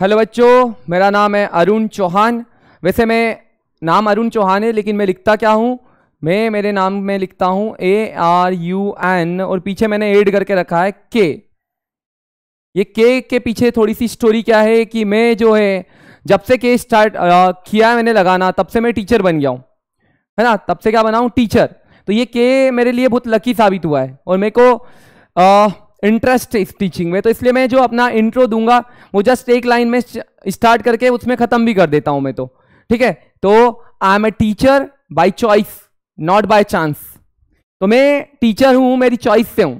Hello बच्चों, मेरा नाम है अरुण चौहान। वैसे मैं नाम अरुण चौहान है, लेकिन मैं लिखता क्या हूँ, मैं मेरे नाम में लिखता हूँ ARUN और पीछे मैंने ऐड करके रखा है K। ये K के पीछे थोड़ी सी स्टोरी क्या है कि मैं जो है जब से K स्टार्ट किया है मैंने लगाना, तब से मैं टीचर बन गया हूँ, है ना। तब से क्या बना हूँ, टीचर। तो ये K मेरे लिए बहुत लकी साबित हुआ है और मेरे को इंटरेस्ट है इस टीचिंग में। तो इसलिए मैं जो अपना इंट्रो दूंगा वो जस्ट एक लाइन में स्टार्ट करके उसमें खत्म भी कर देता हूं मैं, तो ठीक है। तो I am a teacher by choice, not by chance. तो मैं टीचर हूं, मेरी चॉइस से हूं।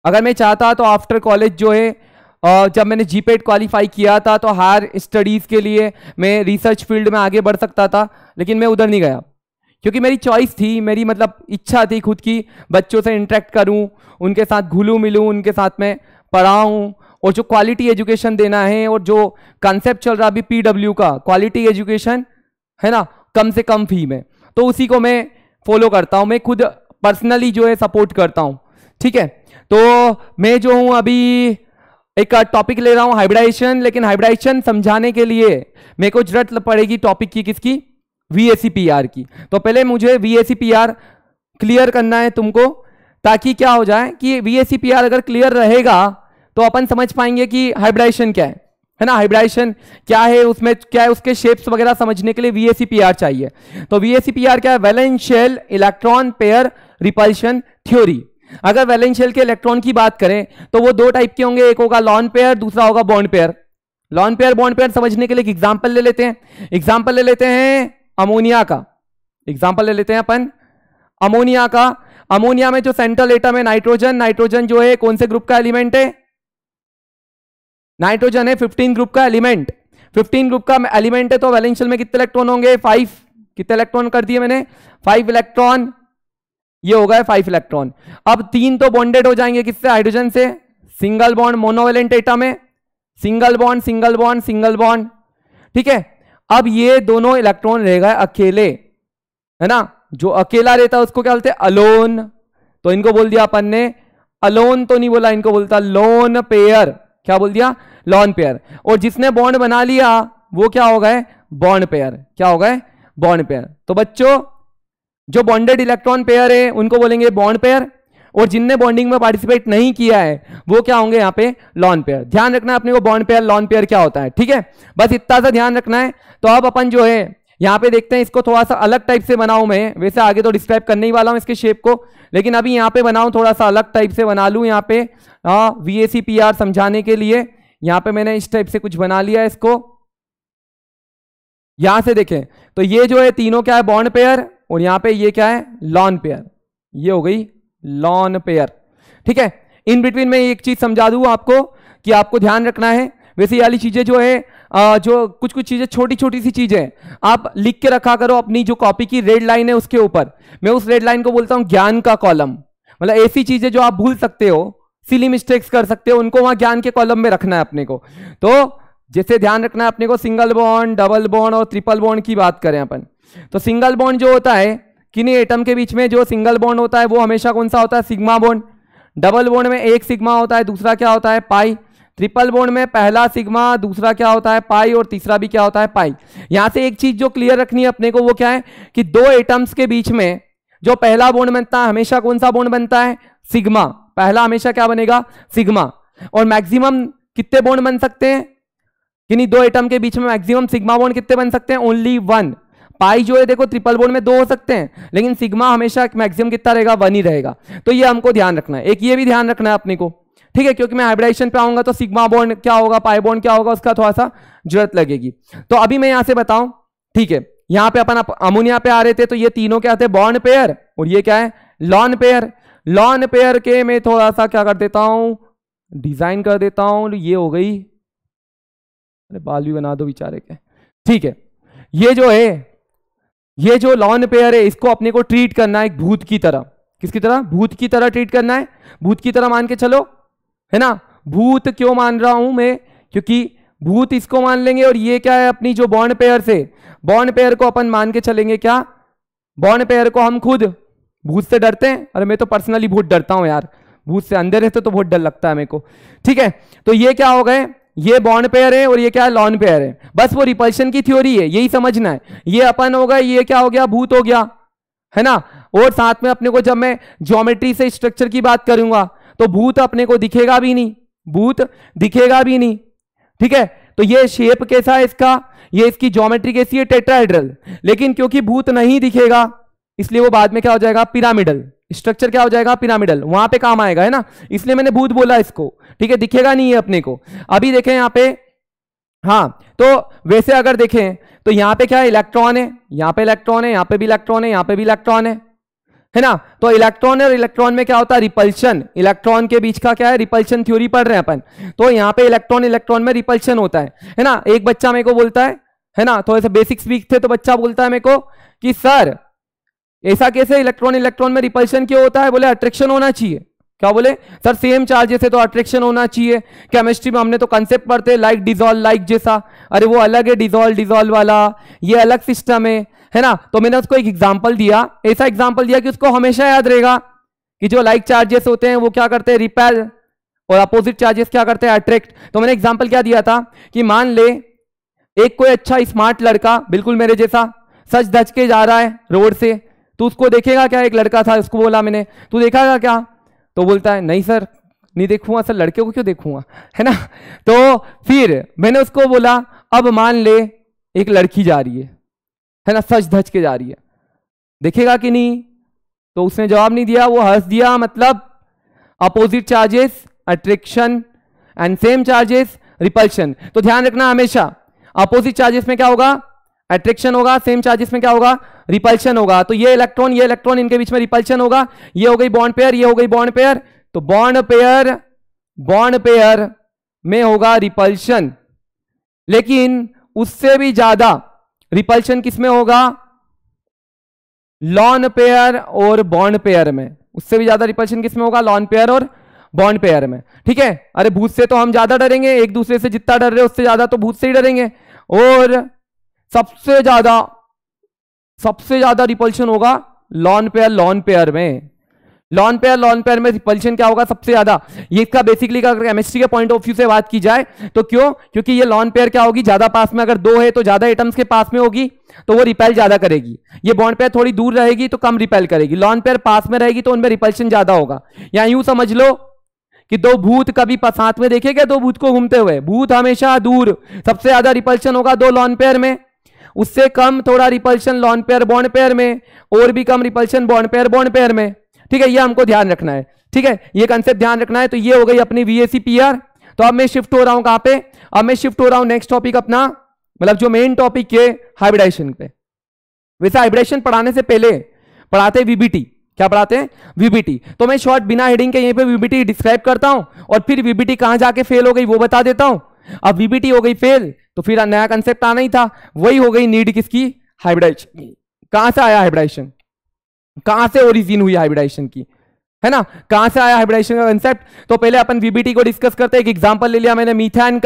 अगर मैं चाहता तो आफ्टर कॉलेज जो है, जब मैंने जीपेट क्वालिफाई किया था तो हायर स्टडीज के लिए मैं रिसर्च फील्ड में आगे बढ़ सकता था, लेकिन मैं उधर नहीं गया क्योंकि मेरी चॉइस थी, मेरी मतलब इच्छा थी खुद की, बच्चों से इंटरेक्ट करूं, उनके साथ घुलूं मिलूं, उनके साथ में पढ़ाऊं और जो क्वालिटी एजुकेशन देना है। और जो कॉन्सेप्ट चल रहा अभी PW का, क्वालिटी एजुकेशन, है ना, कम से कम फी में, तो उसी को मैं फॉलो करता हूं। मैं खुद पर्सनली जो है सपोर्ट करता हूं, ठीक है। तो मैं जो हूं अभी एक टॉपिक ले रहा हूं हाइब्रिडाइजेशन, लेकिन हाइब्रिडाइजेशन समझाने के लिए मेरे को जरूरत पड़ेगी टॉपिक की, किसकी, VACPR की। तो पहले मुझे VACPR क्लियर करना है तुमको, ताकि क्या हो जाए कि VACPR अगर क्लियर रहेगा तो अपन समझ पाएंगे कि हाइब्रिडाइजेशन क्या है ना, हाइब्रिडाइजेशन क्या है, उसमें क्या है, उसके शेप्स वगैरह समझने के लिए VACPR चाहिए। तो VACPR क्या है, valence shell electron pair repulsion theory. अगर वैलेंस शेल के इलेक्ट्रॉन की बात करें तो वो दो टाइप के होंगे, एक होगा लॉन पेयर, दूसरा होगा bond pair. Lone pair bond pair समझने के लिए एक एग्जांपल ले लेते हैं। एग्जांपल ले लेते हैं अमोनिया का, एग्जांपल ले लेते हैं अपन अमोनिया का। अमोनिया में जो सेंट्रल एटम है नाइट्रोजन, नाइट्रोजन जो है कौन से ग्रुप का एलिमेंट है, नाइट्रोजन है 15 ग्रुप का एलिमेंट। 15 ग्रुप का एलिमेंट है तो वैलेंस शेल में कितने इलेक्ट्रॉन होंगे, 5। कितने इलेक्ट्रॉन कर दिए मैंने, 5 इलेक्ट्रॉन। ये हो गए 5 इलेक्ट्रॉन। अब 3 तो बॉन्डेड हो जाएंगे किससे, हाइड्रोजन से। सिंगल बॉन्ड मोनोवेलेंट एटम है, single bond single bond single bond, ठीक है। अब ये दोनों इलेक्ट्रॉन रह गए अकेले, है ना। जो अकेला रहता है उसको क्या बोलते हैं, अलोन। तो इनको बोल दिया अपन ने, अलोन तो नहीं बोला, इनको बोलता लोन पेयर। क्या बोल दिया, लॉन पेयर। और जिसने बॉन्ड बना लिया वो क्या हो गए, बॉन्ड पेयर। क्या हो गए, बॉन्ड पेयर। तो बच्चों जो बॉन्डेड इलेक्ट्रॉन पेयर है उनको बोलेंगे बॉन्ड पेयर, और जिनने बॉन्डिंग में पार्टिसिपेट नहीं किया है वो क्या होंगे यहाँ पे, लॉन पेयर। ध्यान रखना है अपने को बॉन्ड पेयर लॉन पेयर क्या होता है, ठीक है। बस इतना सा ध्यान रखना है। तो अब अपन जो है यहाँ पे देखते हैं, इसको थोड़ा सा अलग टाइप से बनाऊं मैं। वैसे आगे तो डिस्क्राइब करने ही वाला हूं इसके शेप को, लेकिन अभी यहाँ पे बनाऊं थोड़ा सा अलग टाइप से बना लूं। यहाँ पे VACPR समझाने के लिए यहाँ पे मैंने इस टाइप से कुछ बना लिया है इसको। यहां से देखें तो ये जो है तीनों क्या है, बॉन्ड पेयर, और यहाँ पे ये क्या है, लॉन पेयर। ये हो गई लॉन पेयर, ठीक है। इन बिटवीन में एक चीज समझा दूं आपको कि आपको ध्यान रखना है। वैसे ये वाली चीजें जो है जो कुछ कुछ चीजें छोटी छोटी सी चीजें आप लिख के रखा करो अपनी जो कॉपी की रेड लाइन है उसके ऊपर। मैं उस रेड लाइन को बोलता हूं ज्ञान का कॉलम। मतलब ऐसी चीजें जो आप भूल सकते हो, सिली मिस्टेक्स कर सकते हो, उनको वहां ज्ञान के कॉलम में रखना है अपने को। तो जैसे ध्यान रखना है अपने को, सिंगल बॉन्ड, डबल बॉन्ड और ट्रिपल बॉन्ड की बात करें अपन, तो सिंगल बॉन्ड जो होता है किन्हीं एटम के बीच में, जो सिंगल बॉन्ड होता है वो हमेशा कौन सा होता है, सिग्मा बॉन्ड। डबल बॉन्ड में एक सिग्मा होता है, दूसरा क्या होता है, पाई। ट्रिपल बॉन्ड में पहला सिग्मा, दूसरा क्या होता है, पाई, और तीसरा भी क्या होता है, पाई। यहां से एक चीज जो क्लियर रखनी है अपने को वो क्या है कि दो एटम्स के बीच में जो पहला बॉन्ड बनता है हमेशा कौन सा बॉन्ड बनता है, सिग्मा। पहला हमेशा क्या बनेगा, सिग्मा। और मैक्सिमम कितने बॉन्ड बन सकते हैं, किन्हीं दो एटम के बीच में मैक्सिमम सिग्मा बॉन्ड कितने बन सकते हैं, ओनली 1। पाई जो है देखो ट्रिपल बॉन्ड में 2 हो सकते हैं, लेकिन सिग्मा हमेशा मैक्सिमम कितना रहेगा, 1 ही रहेगा। तो ये हमको ध्यान रखना है। एक ये भी ध्यान रखना है अपने को, ठीक है, क्योंकि मैं हाइब्रिडाइजेशन पे आऊंगा तो सिग्मा बॉन्ड क्या होगा, पाई बॉन्ड क्या होगा, उसका थोड़ा सा जरूरत लगेगी। तो अभी मैं यहां से बताऊं, ठीक है। यहां पे अपन अमोनिया पे आ रहे थे, तो ये तीनों क्या थे, बॉन्ड पेयर, और ये क्या है, लॉन पेयर। लॉन पेयर के मैं थोड़ा सा क्या कर देता हूं, डिजाइन कर देता हूं। ये हो गई, अरे बाल भी बना दो बेचारे के, ठीक है। ये जो है, ये जो लॉन पेयर है इसको अपने को ट्रीट करना है एक भूत की तरह। किसकी तरह, भूत की तरह ट्रीट करना है। भूत की तरह मान के चलो, है ना। भूत क्यों मान रहा हूं मैं, क्योंकि भूत इसको मान लेंगे, और ये क्या है अपनी जो बॉन्ड पेयर से, बॉन्ड पेयर को अपन मान के चलेंगे क्या, बॉन्ड पेयर को हम खुद, भूत से डरते हैं, अरे मैं तो पर्सनली बहुत डरता हूं यार, भूत से अंदर रहते तो बहुत डर लगता है मेरे को, ठीक है। तो ये क्या हो गए, ये बॉन्ड पेयर है और ये क्या है, लॉन पेयर है। बस वो रिपल्शन की थ्योरी है, यही समझना है। ये अपन होगा, ये क्या हो गया, भूत हो गया, है ना। और साथ में अपने को जब मैं ज्योमेट्री से स्ट्रक्चर की बात करूंगा तो भूत अपने को दिखेगा भी नहीं, भूत दिखेगा भी नहीं, ठीक है। तो ये शेप कैसा है इसका, ये इसकी ज्योमेट्री कैसी है, टेट्राहेड्रल। लेकिन क्योंकि भूत नहीं दिखेगा इसलिए वो बाद में क्या हो जाएगा, पिरामिडल। स्ट्रक्चर क्या हो जाएगा, पिरामिडल, वहां पे काम आएगा, है ना। इसलिए मैंने भूत बोला इसको, ठीक है। दिखेगा नहीं है अपने को। अभी देखें यहां पे, हाँ, तो वैसे अगर देखें तो यहां पे क्या है, इलेक्ट्रॉन है, यहां पे इलेक्ट्रॉन है, यहां पे भी इलेक्ट्रॉन है, यहां पे भी इलेक्ट्रॉन है ना। तो इलेक्ट्रॉन और इलेक्ट्रॉन में क्या होता है, रिपल्शन। इलेक्ट्रॉन के बीच का क्या है, रिपल्शन थ्योरी पढ़ रहे हैं अपन। तो यहां पे इलेक्ट्रॉन इलेक्ट्रॉन में रिपल्शन होता है ना। एक बच्चा मेरे को बोलता है ना, थोड़े से बेसिक्स वीक थे, तो बच्चा बोलता है मेरे को कि सर ऐसा कैसे, इलेक्ट्रॉन इलेक्ट्रॉन में रिपल्शन क्यों होता है। बोले अट्रैक्शन होना चाहिए। क्या बोले, सर सेम चार्जेस है तो अट्रैक्शन होना चाहिए। केमिस्ट्री में हमने तो कंसेप्ट पढ़ते हैं, लाइक डिजॉल्व लाइक जैसा। अरे वो अलग है, डिजॉल्व डिजॉल्व वाला, ये अलग सिस्टम है ना। तो मैंने उसको एक एग्जांपल दिया, ऐसा एग्जांपल दिया कि उसको हमेशा याद रहेगा कि जो लाइक चार्जेस होते हैं वो क्या करते हैं, रिपेल, और अपोजिट चार्जेस क्या करते हैं, अट्रैक्ट। तो मैंने एग्जांपल क्या दिया था कि मान ले एक कोई अच्छा स्मार्ट लड़का बिल्कुल मेरे जैसा सच धज के जा रहा है रोड से, तो उसको देखेगा क्या, एक लड़का था, उसको बोला मैंने, तू देखेगा क्या, तो बोलता है नहीं सर नहीं देखूंगा, सर लड़के को क्यों देखूंगा, है ना। तो फिर मैंने उसको बोला अब मान ले एक लड़की जा रही है ना, सच धज के जा रही है, देखेगा कि नहीं। तो उसने जवाब नहीं दिया, वो हंस दिया। मतलब opposite charges attraction and same charges repulsion. तो ध्यान रखना हमेशा, अपोजिट चार्जेस में क्या होगा, अट्रैक्शन होगा, सेम चार्जेस में क्या होगा, रिपल्शन होगा। तो ये इलेक्ट्रॉन इनके बीच में रिपल्शन होगा। ये हो गई बॉन्ड पेयर, ये हो गई बॉन्ड पेयर। तो बॉन्ड पेयर में होगा रिपल्शन, लेकिन उससे भी ज्यादा रिपल्शन किसमें होगा, लॉन पेयर और बॉन्ड पेयर में। उससे भी ज्यादा रिपल्शन किसमें होगा, लॉन पेयर और बॉन्ड पेयर में, ठीक है। अरे भूत से तो हम ज्यादा डरेंगे, एक दूसरे से जितना डर रहे उससे ज्यादा तो भूत से ही डरेंगे। और सबसे ज्यादा रिपल्शन होगा लॉन पेयर में। लॉन पेयर में रिपल्शन क्या होगा, सबसे ज्यादा। ये इसका बेसिकली अगर केमिस्ट्री के पॉइंट ऑफ व्यू से बात की जाए तो क्यों, क्योंकि ये लॉन पेयर क्या होगी, ज्यादा पास में, अगर दो है तो ज्यादा एटम्स के पास में होगी तो वो रिपेल ज्यादा करेगी। ये बॉन्ड पेयर थोड़ी दूर रहेगी तो कम रिपेल करेगी। लॉन पेयर पास में रहेगी तो उनमें रिपल्शन ज्यादा होगा। या यूं समझ लो कि दो भूत कभी साथ में देखेगा, दो भूत को घूमते हुए, भूत हमेशा दूर, सबसे ज्यादा रिपल्शन होगा दो लॉन पेयर में, उससे कम थोड़ा repulsion lone pair bond pair में, और भी कम रिपल्शन बॉन्ड पेयर में, ठीक है। ये हमको ध्यान रखना है, ठीक है, ये कंसेप्ट ध्यान रखना है। तो ये हो गई अपनी VAC PR। तो अब मैं शिफ्ट हो रहा हूं कहां पे, अब मैं शिफ्ट हो रहा हूं नेक्स्ट टॉपिक अपना, मतलब जो मेन टॉपिक है हाइब्रिडाइजेशन पे। वैसे हाइब्रिडाइजेशन पढ़ाने से पहले पढ़ाते VBT। क्या पढ़ाते हैं, VBT। तो मैं शॉर्ट बिना हेडिंग के यहीं पे VBT डिस्क्राइब करता हूं और फिर VBT कहां जाके फेल हो गई वो बता देता हूं। अब VBT हो गई फेल तो फिर नया कंसेप्ट आना ही था, वही हो गई नीड किसकी, हाइब्रिडाइजेशन। कहां से आया हाइब्रिडाइजेशन, कहां से ओरिजिन हुई हाइब्रिडाइजेशन की, है ना, कहां से आया हाइब्रिडाइजेशन का कंसेप्ट। तो पहले अपन VBT को डिस्कस करते हैं। एक एग्जांपल ले लिया मैंने मीथेन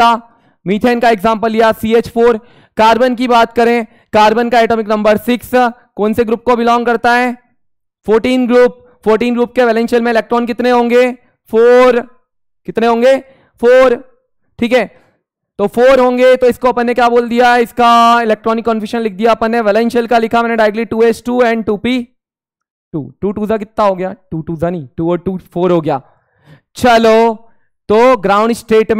का एग्जांपल लिया, CH4। कार्बन की बात करें, कार्बन का एटॉमिक नंबर 6, कौन से ग्रुप को बिलोंग करता है, 14 ग्रुप के वैलेंस शेल में इलेक्ट्रॉन कितने होंगे, 4। कितने होंगे, 4, ठीक है। तो 4 होंगे, तो इसको अपन ने क्या बोल दिया, इसका इलेक्ट्रॉनिक कॉन्फिगरेशन लिख दिया अपन ने। वैलेंस शेल का लिखा मैंने डायरेक्टली 2s2 एंड 2p2। 2 2 कितना हो गया, 2 2 नहीं, 2 और 2 4 हो गया। चलो तो ग्राउंड स्टेट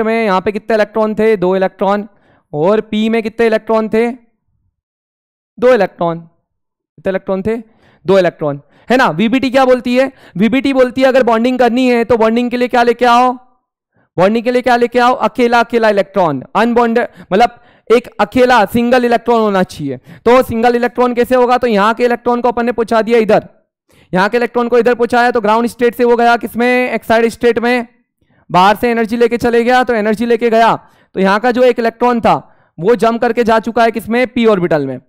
में यहां पे कितने इलेक्ट्रॉन थे, 2 इलेक्ट्रॉन। और p में कितने इलेक्ट्रॉन थे, 2 इलेक्ट्रॉन। कितने इलेक्ट्रॉन थे, 2 इलेक्ट्रॉन, है ना। VBT क्या बोलती है, VBT बोलती है अगर बॉन्डिंग करनी है तो बॉन्डिंग के लिए क्या लेके आओ, अकेला इलेक्ट्रॉन, अनबॉन्डेड, मतलब एक अकेला सिंगल इलेक्ट्रॉन होना चाहिए। तो सिंगल इलेक्ट्रॉन कैसे होगा, तो यहां के इलेक्ट्रॉन को अपन ने पहुंचा दिया इधर, यहां के इलेक्ट्रॉन को इधर पहुंचाया तो ग्राउंड स्टेट से वो गया किसमें, एक्साइड स्टेट में। बाहर से एनर्जी लेके चले गया, तो एनर्जी लेके गया तो यहां का जो एक इलेक्ट्रॉन था वो जंप करके जा चुका है किसमें, p ऑर्बिटल में,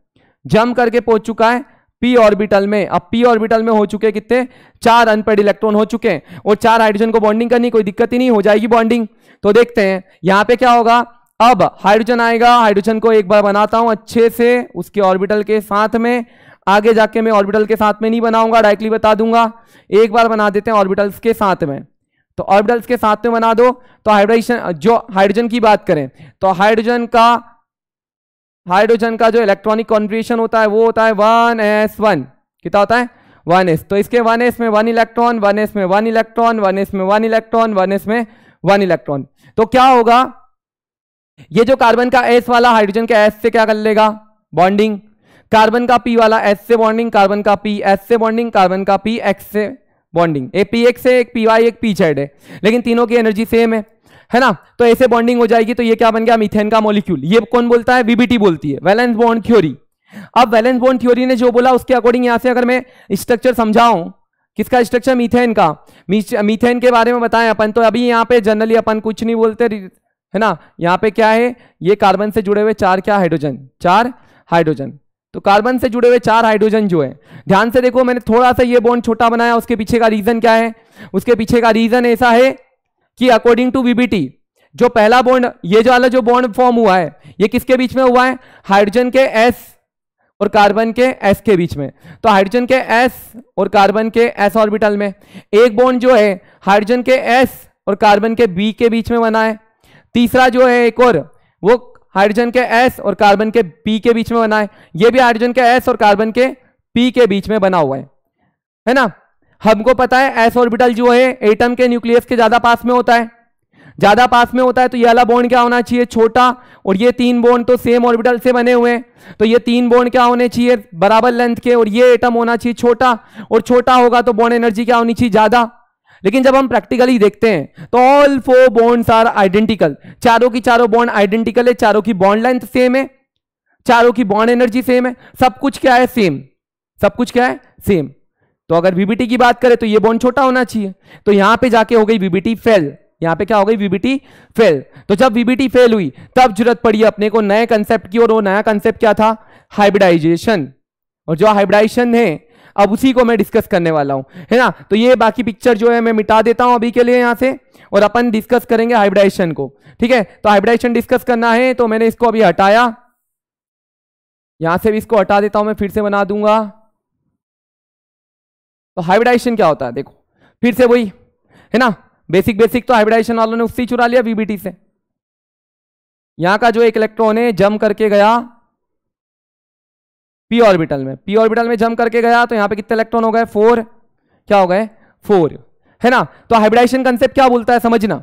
जंप करके पहुंच चुका है p ऑर्बिटल में। अब p ऑर्बिटल में हो चुके कितने, 4 अनपेड इलेक्ट्रॉन हो चुके हैं, और 4 हाइड्रोजन को बॉन्डिंग करनी कोई दिक्कत ही नहीं, हो जाएगी बॉन्डिंग। तो देखते हैं यहां पे क्या होगा। अब हाइड्रोजन आएगा, हाइड्रोजन को एक बार बनाता हूं अच्छे से उसके ऑर्बिटल के साथ में। आगे जाके मैं ऑर्बिटल के साथ में नहीं बनाऊंगा, डायरेक्टली बता दूंगा, एक बार बना देते हैं ऑर्बिटल्स के साथ में। तो ऑर्बिटल्स के साथ में बना दो। तो हाइब्रिडेशन, जो हाइड्रोजन की बात करें तो हाइड्रोजन का जो इलेक्ट्रॉनिक कॉन्फ़िगरेशन होता है वो होता है 1s1। कितना होता है? 1s। तो इसके 1s में 1 इलेक्ट्रॉन, 1s में 1 इलेक्ट्रॉन, 1s में 1 इलेक्ट्रॉन, 1s में 1 इलेक्ट्रॉन। तो क्या होगा, ये जो कार्बन का s वाला हाइड्रोजन के s से क्या कर लेगा? बॉन्डिंग। कार्बन का p वाला s से बॉन्डिंग, कार्बन का p s से बॉन्डिंग, कार्बन का p x से बॉन्डिंग। एक px है, एक py, एक p z है, लेकिन तीनों की एनर्जी सेम है ना। तो ऐसे बॉन्डिंग हो जाएगी। तो ये क्या बन गया? मीथेन का मॉलिक्यूल। ये कौन बोलता है? वीबीटी बोलती है, वैलेंस बॉन्ड थ्योरी। अब वैलेंस बॉन्ड थ्योरी ने जो बोला उसके अकॉर्डिंग यहां से अगर मैं स्ट्रक्चर समझाऊं, किसका स्ट्रक्चर? मीथेन का। मीथेन के बारे में बताएं अपन। तो अभी यहाँ पे जनरली अपन कुछ नहीं बोलते, है ना। यहाँ पे क्या है? ये कार्बन से जुड़े हुए 4 क्या? Hydrogen, 4 hydrogen. तो कार्बन से जुड़े हुए 4 हाइड्रोजन जो है, ध्यान से देखो, मैंने थोड़ा सा ये बॉन्ड छोटा बनाया। उसके पीछे का रीजन क्या है? उसके पीछे का रीजन ऐसा है कि अकॉर्डिंग टू वीबीटी जो पहला बॉन्ड, ये जो वाला जो बॉन्ड फॉर्म हुआ है, ये किसके बीच में हुआ है? हाइड्रोजन के s और कार्बन के s के बीच में। तो हाइड्रोजन के s और कार्बन के s ऑर्बिटल में एक बॉन्ड जो है हाइड्रोजन के s और कार्बन के b के बीच में बना है। तीसरा जो है एक और, वो हाइड्रोजन के s और कार्बन के p के बीच में बना है। ये भी हाइड्रोजन के s और कार्बन के p के बीच में बना हुआ है ना। हमको पता है s ऑर्बिटल जो है एटम के न्यूक्लियस के ज्यादा पास में होता है, ज्यादा पास में होता है। तो ये वाला बॉन्ड क्या होना चाहिए? छोटा। और ये 3 बॉन्ड तो सेम ऑर्बिटल से बने हुए हैं, तो ये 3 बॉन्ड क्या होने चाहिए? बराबर लेंथ के। और ये एटम होना चाहिए छोटा, और छोटा होगा तो बॉन्ड एनर्जी क्या होनी चाहिए? ज्यादा। लेकिन जब हम प्रैक्टिकली देखते हैं तो ऑल 4 बॉन्ड्स आर आइडेंटिकल। चारों की चारों बॉन्ड आइडेंटिकल है, चारों की बॉन्ड लेंथ सेम है, चारों की बॉन्ड एनर्जी सेम है, सब कुछ क्या है? सेम। सब कुछ क्या है? सेम। तो अगर वीबीटी की बात करें तो ये बॉन्ड छोटा होना चाहिए। तो यहां पे जाके हो गई वीबीटी फेल। यहां पे क्या हो गई? VBT fail. तो जब वीबीटी फेल हुई तब जरूरत पड़ी अपने को नए कंसेप्ट की, और वो नया कंसेप्ट क्या था? हाइब्रिडाइजेशन। और जो हाइब्रिडाइजेशन है अब उसी को मैं डिस्कस करने वाला हूं, है ना। तो ये बाकी पिक्चर जो है मैं मिटा देता हूं अभी के लिए यहां से, और अपन डिस्कस करेंगे हाइब्रिडाइजेशन को। ठीक है, तो हाइब्रिडाइजेशन डिस्कस करना है तो मैंने इसको अभी हटाया, यहां से भी इसको हटा देता हूं, मैं फिर से बना दूंगा। तो हाइब्रिडाइजेशन क्या होता है? देखो फिर से वही है ना, बेसिक तो हाइब्रिडाइजेशन वालों ने उससे चुरा लिया वीबीटी से। यहां का जो एक इलेक्ट्रॉन है जम करके गया पी ऑर्बिटल में, पी ऑर्बिटल में जम करके गया, तो यहां पे कितने इलेक्ट्रॉन हो गए? 4। क्या हो गए? 4, है ना। तो हाइब्रिडाइजेशन कंसेप्ट क्या बोलता है समझना।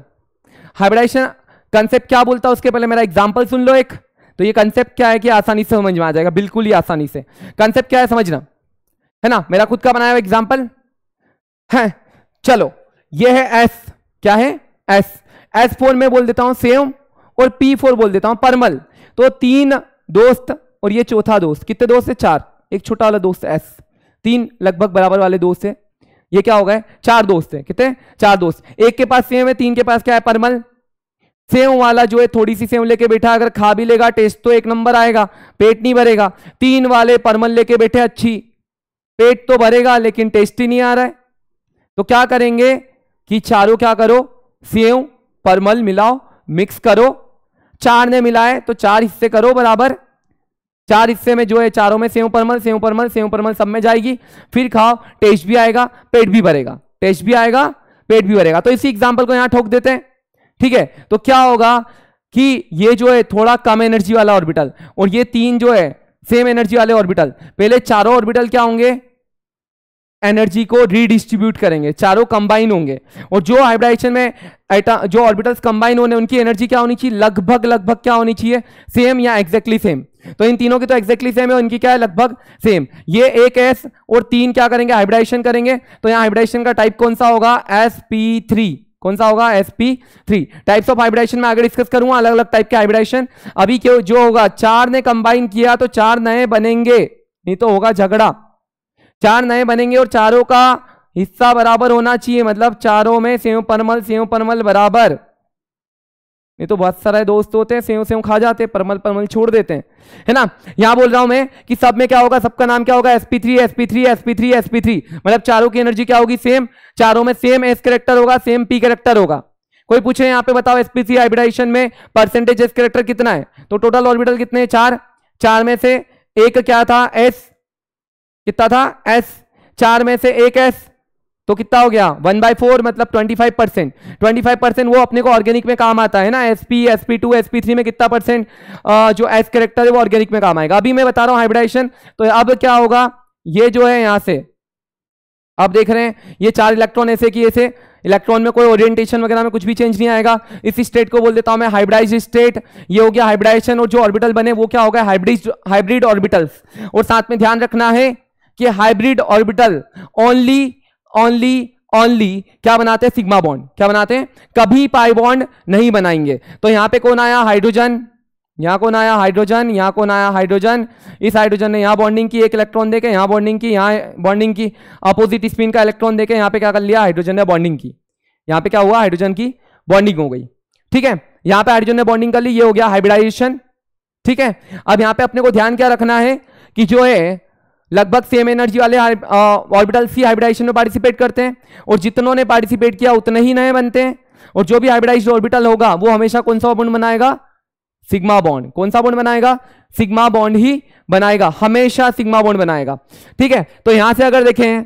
हाइब्रिडाइजेशन कंसेप्ट क्या बोलता है उसके पहले मेरा एग्जांपल सुन लो एक। तो ये कंसेप्ट क्या है कि आसानी से समझ में आ जाएगा, बिल्कुल ही आसानी से। कंसेप्ट क्या है समझना, है ना। मेरा खुद का बनाया हुआ एग्जांपल है। चलो ये है S, क्या है? S4 में बोल देता हूं सेम, और P4 बोल देता हूं परमल। तो 3 दोस्त और ये चौथा दोस्त, कितने दोस्त है? 4। एक छोटा वाला दोस्त है S, 3 लगभग बराबर वाले दोस्त है। ये क्या हो गए? 4 दोस्त है। कितने? 4 दोस्त। एक के पास सेम है, 3 के पास क्या है? परमल। सेम वाला जो है थोड़ी सी सेम लेके बैठा, अगर खा भी लेगा टेस्ट तो 1 नंबर आएगा, पेट नहीं भरेगा। 3 वाले परमल लेके बैठे, अच्छी पेट तो भरेगा लेकिन टेस्ट ही नहीं आ रहा है। तो क्या करेंगे कि चारों क्या करो? सेव परमल मिलाओ, मिक्स करो। 4 ने मिलाए तो 4 हिस्से करो बराबर। 4 हिस्से में जो है चारों में सेव परमल, सेव परमल, सेव परमल सब में जाएगी। फिर खाओ, टेस्ट भी आएगा, पेट भी भरेगा, टेस्ट भी आएगा, पेट भी भरेगा। तो इसी एग्जांपल को यहां ठोक देते हैं। ठीक है, तो क्या होगा कि ये जो है थोड़ा कम एनर्जी वाला ऑर्बिटल, और ये 3 जो है सेम एनर्जी वाले ऑर्बिटल, पहले चारों ऑर्बिटल क्या होंगे? एनर्जी को रीडिस्ट्रीब्यूट करेंगे, चारों कंबाइन होंगे। और जो हाइब्रिडाइजेशन में जो ऑर्बिटल्स कंबाइन होने उनकी एनर्जी क्या होनी चाहिए? लगभग क्या होनी चाहिए? सेम या एग्जैक्टली सेम। तो इन तीनों की तो एग्जैक्टली सेम है, उनकी क्या है? लगभग सेम। ये एक S और 3 क्या करेंगे? हाइब्रिडाइजेशन करेंगे। तो यहाँ हाइब्रिडाइजेशन का टाइप कौन सा होगा? sp3। कौन सा होगा? sp3। टाइप्स ऑफ हाइब्रिडाइजेशन में आगे डिस्कस करूंगा, अलग अलग टाइप के हाइब्रिडाइजेशन। अभी क्यों जो होगा, 4 ने कंबाइन किया तो 4 नए बनेंगे, नहीं तो होगा झगड़ा। 4 नए बनेंगे और चारों का हिस्सा बराबर होना चाहिए, मतलब चारों में सेव परमल बराबर। नहीं तो बहुत सारे दोस्त होते हैं सेव खा जाते हैं, परमल छोड़ देते हैं, है ना। यहां बोल रहा हूं मैं कि सब में क्या होगा? सबका नाम क्या होगा? sp3 मतलब चारों की एनर्जी क्या होगी? सेम। चारों में सेम S कैरेक्टर होगा, सेम P कैरेक्टर होगा। कोई पूछे यहाँ पे बताओ sp3 हाइब्रिडाइजेशन में परसेंटेज S कैरेक्टर कितना है? तो टोटल ऑर्बिटल कितने? 4 में से एक क्या था? S। कितना था? S। 4 में से एक S, तो कितना हो गया 1/4 मतलब 25%। 25% वो अपने को ऑर्गेनिक में काम आता है ना, sp sp2 sp3 में कितना परसेंट जो s कैरेक्टर है वो ऑर्गेनिक में काम आएगा। अभी मैं बता रहा हूं हाइब्रिडाइजेशन, तो अब क्या होगा, ये जो है यहां से आप देख रहे हैं ये 4 इलेक्ट्रॉन ऐसे की ऐसे, इलेक्ट्रॉन में कोई ओरिएंटेशन वगैरह में कुछ भी चेंज नहीं आएगा। इस स्टेट को बोल देता हूं मैं हाइब्रिडाइज्ड स्टेट। ये हो गया हाइब्रिडाइजेशन, और जो ऑर्बिटल बने वो क्या होगा, हाइब्रिड ऑर्बिटल्स। और साथ में ध्यान रखना है कि हाइब्रिड ऑर्बिटल ओनली क्या बनाते हैं, सिग्मा बॉन्ड। क्या बनाते हैं, कभी पाई बॉन्ड नहीं बनाएंगे। तो यहां पे कौन आया, हाइड्रोजन, यहां कौन आया, हाइड्रोजन, यहां कौन आया, हाइड्रोजन। इस हाइड्रोजन ने यहां बॉन्डिंग की, एक इलेक्ट्रॉन देके यहां बॉन्डिंग की, यहां बॉन्डिंग की, अपोजिट स्पिन का इलेक्ट्रॉन देके यहां पे क्या कर लिया, हाइड्रोजन ने बॉन्डिंग की। यहां पे क्या हुआ, हाइड्रोजन की बॉन्डिंग हो गई। ठीक है, यहां पे हाइड्रोजन ने बॉन्डिंग कर ली, ये हो गया हाइब्रिडाइजेशन। ठीक है, अब यहां पे अपने को ध्यान क्या रखना है कि जो है लगभग सेम एनर्जी वाले ऑर्बिटल सी हाइब्रिडाइजेशन में पार्टिसिपेट करते हैं, और जितनों ने पार्टिसिपेट किया उतने ही नए बनते हैं। और जो भी हाइब्रिडाइज्ड ऑर्बिटल होगा वो हमेशा कौन सा बॉन्ड बनाएगा, सिग्मा बॉन्ड। कौन सा बॉन्ड बनाएगा, सिग्मा बॉन्ड ही बनाएगा, हमेशा सिग्मा बॉन्ड बनाएगा। ठीक है, तो यहां से अगर देखें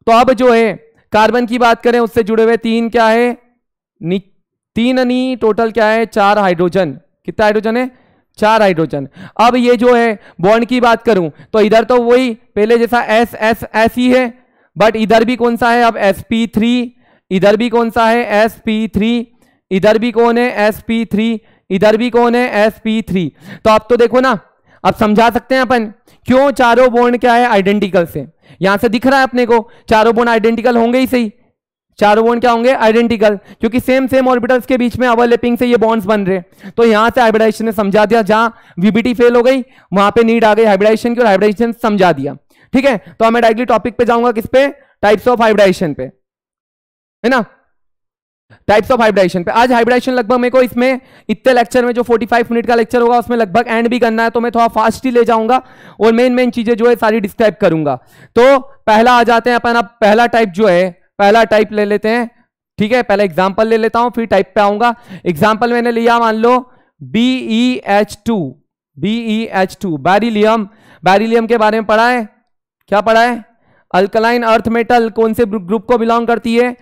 तो अब जो है कार्बन की बात करें, उससे जुड़े हुए 3 क्या है, 3 नहीं टोटल क्या है, 4 हाइड्रोजन। कितना हाइड्रोजन है, 4 हाइड्रोजन। अब ये जो है बॉन्ड की बात करूं तो इधर तो वही पहले जैसा एस एस एस ही है, बट इधर भी कौन सा है अब sp3, इधर भी कौन सा है sp3, इधर भी कौन है sp3, इधर भी कौन है sp3। तो अब तो देखो ना, अब समझा सकते हैं अपन क्यों चारों बॉन्ड क्या है, आइडेंटिकल से। यहां से दिख रहा है अपने को चारों बॉन्ड आइडेंटिकल होंगे ही सही, चारों बॉन्ड क्या होंगे, आइडेंटिकल, क्योंकि सेम ऑर्बिटल्स के बीच में ओवरलैपिंग से ये बॉन्ड्स बन रहे। तो यहां से हाइब्रिडाइजेशन ने समझा दिया, जहां वीबीटी फेल हो गई वहां पे नीड आ गई हाइब्रिडाइजेशन की, और हाइब्रिडाइजेशन समझा दिया। ठीक है, तो मैं डायरेक्टली टॉपिक पे जाऊंगा, किस पे, टाइप्स ऑफ हाइब्रिडाइजेशन पे, है ना, टाइप्स ऑफ हाइब्रिडाइजेशन पे। आज हाइब्रिडाइजेशन लगभग मेरे को इसमें इतने लेक्चर में जो 45 मिनट का लेक्चर होगा उसमें लगभग एंड भी करना है, तो मैं थोड़ा फास्ट ही ले जाऊंगा और मेन चीजें जो है सारी डिस्क्राइब करूंगा। तो पहला आ जाते हैं अपन, अब पहला टाइप जो है, पहला टाइप ले लेते हैं। ठीक है, पहले एग्जाम्पल ले लेता हूं फिर टाइप पे आऊंगा। एग्जाम्पल मैंने लिया, मान लो BeH2, बैरिलियम। बैरिलियम के बारे में पढ़ा है, क्या पढ़ा है, अल्कलाइन अर्थ मेटल, कौन से ग्रुप को बिलोंग करती है,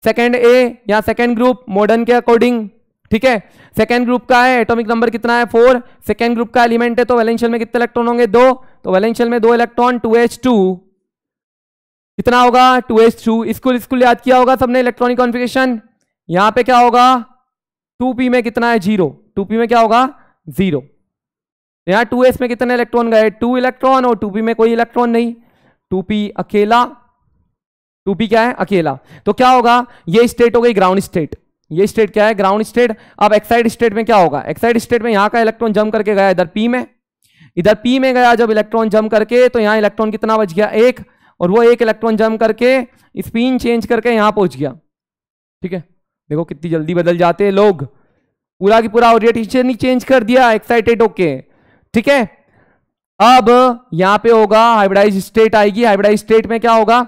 सेकेंड ए या सेकेंड ग्रुप मॉडर्न के अकॉर्डिंग। ठीक है, सेकेंड ग्रुप का है, एटॉमिक नंबर कितना है 4, सेकेंड ग्रुप का एलिमेंट है, तो वैलेंशियल में कितने इलेक्ट्रॉन होंगे 2, तो वैलेंशियल में 2 इलेक्ट्रॉन, 2H2 कितना होगा 2H2। स्कूल याद किया होगा सबने, इलेक्ट्रॉनिक कॉन्फ़िगरेशन। यहां पे क्या होगा 2p में कितना है 0, 2p में क्या होगा 0। यहां 2s में कितने इलेक्ट्रॉन गए 2 इलेक्ट्रॉन, और 2p में कोई इलेक्ट्रॉन नहीं, 2p अकेला, 2p क्या है अकेला। तो क्या होगा, ये स्टेट हो गई ग्राउंड स्टेट, ये स्टेट क्या है ग्राउंड स्टेट। अब एक्साइड स्टेट में क्या होगा, एक्साइड स्टेट में यहां का इलेक्ट्रॉन जम करके गया इधर p में, इधर p में गया जब इलेक्ट्रॉन जम करके, तो यहां इलेक्ट्रॉन कितना बच गया 1, और वो 1 इलेक्ट्रॉन जम करके स्पिन चेंज करके यहां पहुंच गया। ठीक है, देखो कितनी जल्दी बदल जाते हैं लोग, पूरा की पूरा ओरिएंटेशन ही चेंज कर दिया एक्साइटेड होके। ठीक है, अब यहां पे होगा हाइब्रिडाइज स्टेट आएगी। हाइब्रिडाइज स्टेट में क्या होगा,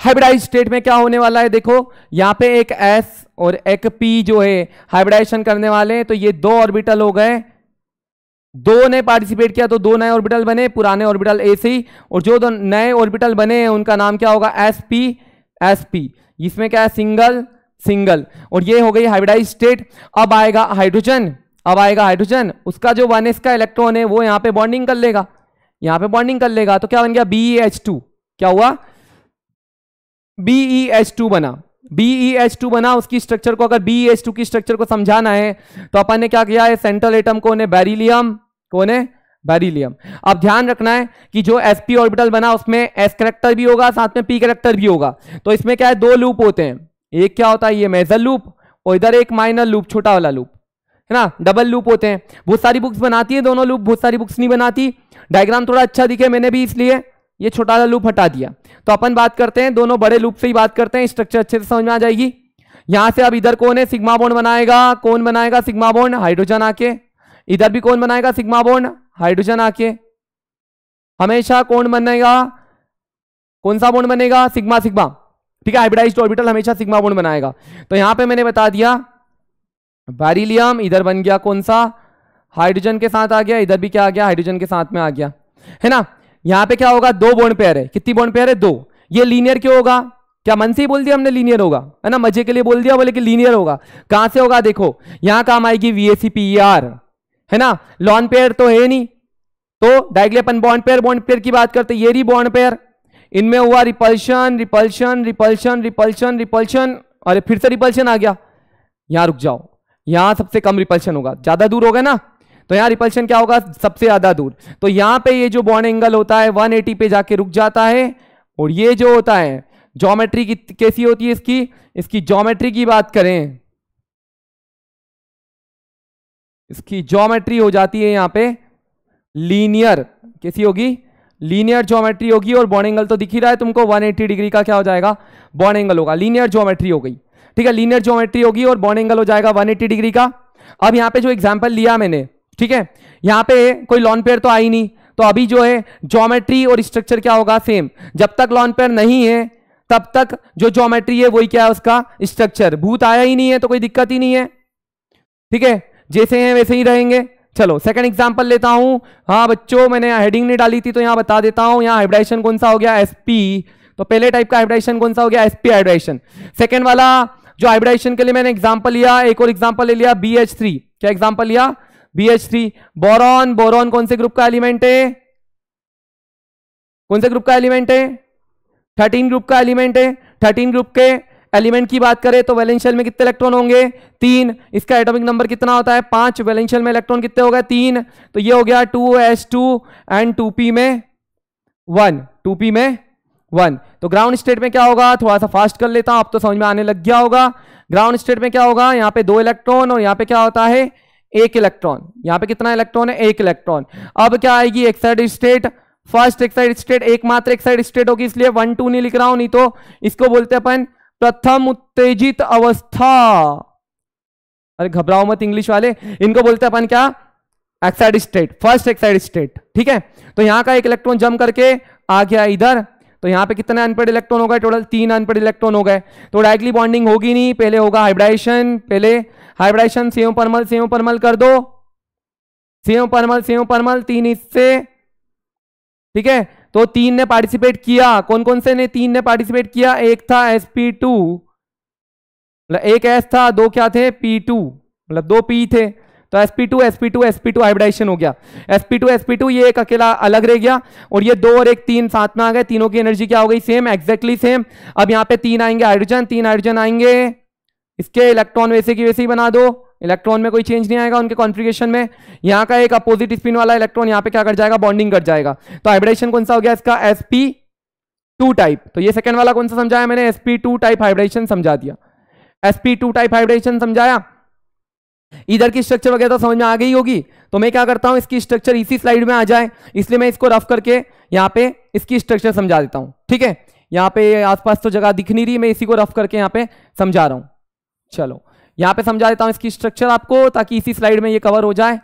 हाइब्रिडाइज स्टेट में क्या होने वाला है, देखो यहां पे एक S और एक P जो है हाइब्रिडाइजेशन करने वाले हैं, तो ये 2 ऑर्बिटल हो गए, 2 ने पार्टिसिपेट किया तो 2 नए ऑर्बिटल बने, पुराने ऑर्बिटल ए से ही, और जो 2 नए ऑर्बिटल बने हैं उनका नाम क्या होगा sp। इसमें क्या है सिंगल, और ये हो गई हाइब्रिडाइज स्टेट। अब आएगा हाइड्रोजन, उसका जो 1s का इलेक्ट्रॉन है वो यहां पे बॉन्डिंग कर लेगा, यहां पे बॉन्डिंग कर लेगा, तो क्या बन गया BeH2। क्या हुआ BeH2 बना। उसकी स्ट्रक्चर को, अगर BeH2 की स्ट्रक्चर को समझाना है तो अपन ने क्या किया है, सेंट्रल एटम कौन है बैरिलियम। अब ध्यान रखना है कि जो sp ऑर्बिटल बना उसमें s कैरेक्टर भी होगा, साथ में p कैरेक्टर भी होगा। तो इसमें क्या है 2 लूप होते हैं, एक क्या होता है ये मेजर लूप, और इधर एक माइनर लूप, छोटा वाला लूप, है ना, डबल लूप होते हैं। बहुत सारी बुक्स बनाती है दोनों लूप, बहुत सारी बुक्स नहीं बनाती। डायग्राम थोड़ा अच्छा दिखे मैंने भी इसलिए ये छोटा वाला लूप हटा दिया। तो अपन बात करते हैं दोनों बड़े लूप से ही बात करते हैं, स्ट्रक्चर अच्छे से समझ में आ जाएगी। यहां से अब इधर कौन है सिग्मा बॉन्ड बनाएगा, कौन बनाएगा सिग्मा बॉन्ड, हाइड्रोजन आके। इधर भी कौन बनाएगा सिग्मा बॉन्ड, हाइड्रोजन आके। हमेशा कौन बनेगा, कौन सा बॉन्ड बनेगा सिग्मा। ठीक है, हाइब्रिडाइज्ड ऑर्बिटल हमेशा सिग्मा बॉन्ड बनाएगा। तो यहां पे मैंने बता दिया बैरिलियम इधर बन गया कौन सा, हाइड्रोजन के साथ आ गया, इधर भी क्या आ गया हाइड्रोजन के साथ में आ गया, है ना। यहां पे क्या होगा 2 बॉन्ड पेयर है, कितनी बॉन्ड पेयर है 2। ये लीनियर क्यों होगा? क्या मन से ही बोल दिया हमने लीनियर होगा, है ना, मजे के लिए बोल दिया, बोले कि लीनियर होगा। कहां से होगा? देखो यहां काम आएगी VACPER, है ना, लॉन पेयर तो है नहीं, तो डायरेक्टली अपन बॉन्ड पेयर की बात करते, ये रही बॉन्ड पेयर, इनमें हुआ repulsion repulsion repulsion repulsion repulsion, अरे फिर से रिपल्शन आ गया। यहां रुक जाओ, यहां सबसे कम रिपल्शन होगा, ज्यादा दूर होगा ना, तो यहां रिपल्शन क्या होगा? सबसे ज्यादा दूर। तो यहां पे ये जो बॉन्ड एंगल होता है 180 पे जाके रुक जाता है। और ये जो होता है ज्योमेट्री की कैसी होती है इसकी ज्योमेट्री की बात करें, इसकी ज्योमेट्री हो जाती है यहां पे लीनियर। कैसी होगी? लीनियर ज्योमेट्री होगी। और बॉन्ड एंगल तो दिख ही रहा है तुमको, 180 डिग्री का क्या हो जाएगा? बॉन्ड एंगल होगा। लीनियर ज्योमेट्री हो गई, ठीक है, लीनियर ज्योमेट्री होगी और बॉन्ड एंगल हो जाएगा 180 डिग्री का। अब यहां पे जो एग्जांपल लिया मैंने, ठीक है, यहां पे कोई लॉन पेयर तो आई नहीं, तो अभी जो है ज्योमेट्री और स्ट्रक्चर क्या होगा? सेम। जब तक लॉन पेयर नहीं है तब तक जो ज्योमेट्री है वही क्या है? उसका स्ट्रक्चर। भूत आया ही नहीं है तो कोई दिक्कत ही नहीं है, ठीक है, जैसे हैं वैसे ही रहेंगे। चलो सेकंड एग्जांपल लेता हूं। हाँ बच्चों, मैंने हेडिंग नहीं डाली थी तो यहां बता देता हूं। यहां हाइब्रिडाइजेशन कौन सा हो गया? SP। तो पहले टाइप का हाइब्रिडाइजेशन कौन सा हो गया? SP hybridisation. सेकंड वाला जो हाइब्रिडाइजेशन के लिए मैंने एग्जांपल लिया, एक और एग्जांपल ले लिया, BH3। क्या एग्जांपल लिया? BH3। बोरॉन, बोरॉन कौन से ग्रुप का एलिमेंट है? कौन से ग्रुप का एलिमेंट है? 13 ग्रुप का एलिमेंट है। 13 ग्रुप के एलिमेंट की बात करें तो वैलेंस शेल में कितने इलेक्ट्रॉन होंगे? 3। इसका एटॉमिक नंबर कितना होता है? 5। वैलेंस शेल में इलेक्ट्रॉन कितने हो गए? 3। तो ये हो गया 2s2 एंड 2p में 1, 2p में 1। तो ग्राउंड स्टेट में क्या होगा? थोड़ा सा फास्ट कर लेता हूं, अब तो समझ में आने लग गया होगा। ग्राउंड स्टेट में क्या होगा? यहाँ पे 2 इलेक्ट्रॉन और यहाँ पे क्या होता है? 1 इलेक्ट्रॉन। यहाँ पे कितना इलेक्ट्रॉन है? 1 इलेक्ट्रॉन। अब क्या आएगी? Excited state. First excited state एकमात्र एक्साइटेड स्टेट होगी, इसलिए 1 2 नहीं लिख रहा हूं, नहीं तो इसको बोलते हैं अपन प्रथम उत्तेजित अवस्था। अरे घबराओ मत इंग्लिश वाले, इनको बोलते हैं अपन क्या? Excited state, first excited state, ठीक है। तो यहां का 1 इलेक्ट्रॉन जम करके आ गया इधर, तो यहां पे कितने अनपेड इलेक्ट्रॉन हो गए? टोटल 3 अनपेड इलेक्ट्रॉन हो गए। तो डायरेक्टली बॉन्डिंग होगी नहीं, पहले होगा हाइब्रिडाइजेशन। पहले हाइब्रिडाइजेशन सेम परमल कर दो, सेम परमल 3 इससे, ठीक है। तो 3 ने पार्टिसिपेट किया, कौन कौन से ने 3 ने पार्टिसिपेट किया? एक था sp2, मतलब एक s था, 2 क्या थे? p2, मतलब 2 p थे। तो sp2 हाइब्रिडाइजेशन हो गया। sp2 ये एक अकेला अलग रह गया और ये 2 और 1 3 साथ में आ गए। तीनों की एनर्जी क्या हो गई? Same, exactly same. अब यहाँ पे 3 आएंगे हाइड्रोजन, 3 हाइड्रोजन आएंगे, इसके इलेक्ट्रॉन वैसे की वैसे ही बना दो, इलेक्ट्रॉन में कोई चेंज नहीं आएगा उनके कॉन्फ़िगरेशन में। यहाँ का एक अपोजिट स्पिन वाला इलेक्ट्रॉन यहाँ पे क्या कर जाएगा? बॉन्डिंग कर जाएगा। तो हाइब्रिडाइजेशन कौन सा हो गया इसका? sp2 type. तो ये सेकंड वाला कौन सा समझाया मैंने? sp2 टाइप हाइब्रिडाइजेशन समझा दिया, sp2 टाइप हाइब्रिडाइजेशन समझाया। इधर की स्ट्रक्चर वगैरह तो समझ में आ गई होगी। तो मैं क्या करता हूं, इसकी स्ट्रक्चर इसी स्लाइड में आ जाए इसलिए मैं इसको रफ करके यहाँ पे इसकी स्ट्रक्चर समझा देता हूं, ठीक है। यहाँ पे आसपास तो जगह दिख नहीं रही, मैं इसी को रफ करके यहाँ पे समझा रहा हूं। चलो यहां पे समझा देता हूं इसकी स्ट्रक्चर आपको, ताकि इसी स्लाइड में ये कवर हो जाए।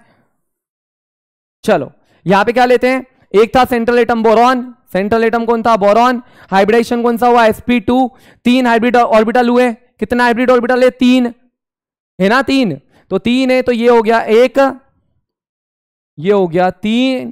चलो यहां पे क्या लेते हैं? एक था central atom boron, central atom कौन था? बोरॉन। हाइब्रिडाइजेशन कौन सा हुआ? sp2। 3 हाइब्रिड ऑर्बिटल हुए, कितना हाइब्रिड ऑर्बिटल है? 3 है ना, 3। तो 3 है, तो ये हो गया 1, ये हो गया 3,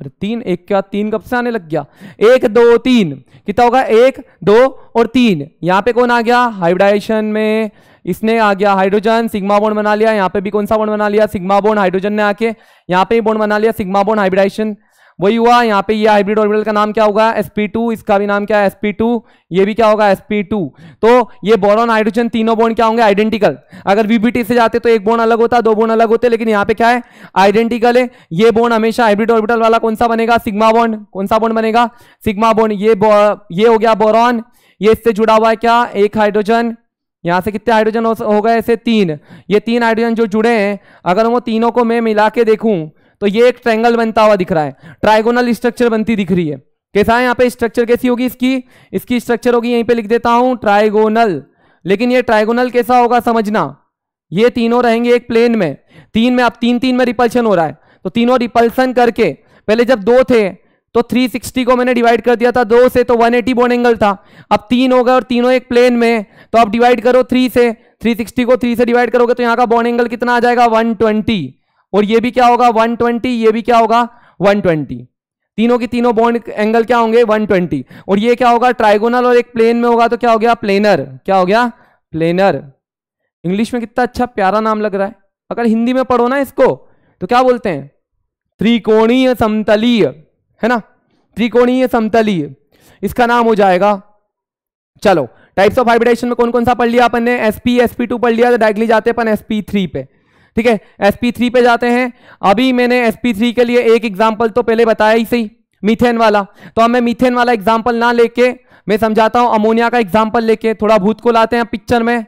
अरे 3 1 क्या 3 कब से आने लग गया? 1 2 3, कितना होगा? 1 2 और 3। यहां पे कौन आ गया? हाइब्रिडाइजेशन में इसने आ गया हाइड्रोजन, सिग्मा बॉन्ड बना लिया। यहाँ पे भी कौन सा बॉन्ड बना लिया? Sigma bond. हाइड्रोजन ने आके यहाँ पे बॉन्ड बना लिया, सिग्मा बॉन्ड, हाइब्रिडाइजेशन वही हुआ। यहाँ पे ये हाइब्रिड ऑर्बिटल का नाम क्या होगा? sp2। इसका भी नाम क्या है? sp2। ये भी क्या होगा? sp2। तो ये बोरॉन हाइड्रोजन तीनों बॉन्ड क्या होंगे? आइडेंटिकल। अगर VBT से जाते तो एक बॉन्ड अलग होता, 2 बॉन्ड अलग होते, लेकिन यहाँ पे क्या है? आइडेंटिकल है। ये बॉन्ड हमेशा हाइब्रिड ऑर्बिटल वाला कौन सा बनेगा? Sigma bond. कौन सा बॉन्ड बनेगा? Sigma bond. ये हो गया बोरॉन, ये इससे जुड़ा हुआ है क्या? 1 हाइड्रोजन। यहां से कितने हाइड्रोजन हो गए? ऐसे 3। ये 3 हाइड्रोजन जो जुड़े हैं, अगर वो तीनों को मैं मिला के देखूं तो ये एक ट्रायंगल बनता हुआ दिख रहा है, ट्राइगोनल स्ट्रक्चर बनती दिख रही है। कैसा है यहाँ पे स्ट्रक्चर? कैसी होगी इसकी स्ट्रक्चर होगी, यहीं पे लिख देता हूं, ट्राइगोनल। लेकिन ये ट्राइगोनल कैसा होगा समझना, ये तीनों रहेंगे एक प्लेन में, 3 में, अब 3 में रिपल्शन हो रहा है, तो तीनों रिपल्सन करके, पहले जब 2 थे तो 360 को मैंने डिवाइड कर दिया था 2 से, तो 180 बॉन्ड एंगल था। अब 3 हो गए और तीनों एक प्लेन में, तो अब डिवाइड करो 3 से, 360 को 3 से डिवाइड करोगे तो यहाँ का बॉन्ड एंगल कितना आ जाएगा? 120। और ये भी क्या होगा? 120। ये भी क्या होगा? 120। तीनों की तीनों बॉन्ड एंगल क्या होंगे 120। और ये क्या होगा ट्राइगोनल और एक प्लेन में होगा तो क्या हो गया प्लेनर। क्या हो गया प्लेनर। इंग्लिश में कितना अच्छा प्यारा नाम लग रहा है। अगर हिंदी में पढ़ो ना इसको तो क्या बोलते हैं त्रिकोणीय समतलीय, है ना, त्रिकोणीय समतलीय इसका नाम हो जाएगा। चलो टाइप्स ऑफ हाइब्रिडाइजेशन में कौन कौन सा पढ़ लिया अपन ने, sp sp2 पढ़ लिया, तो डायरेक्टली जाते हैं अपन sp3 पे। ठीक है sp3 पे जाते हैं। अभी मैंने sp3 के लिए एक एग्जांपल तो पहले बताया ही सही, मीथेन वाला। तो अब मैं मीथेन वाला एग्जांपल ना लेके मैं समझाता हूं अमोनिया का एग्जांपल लेके। थोड़ा भूत को लाते हैं पिक्चर में,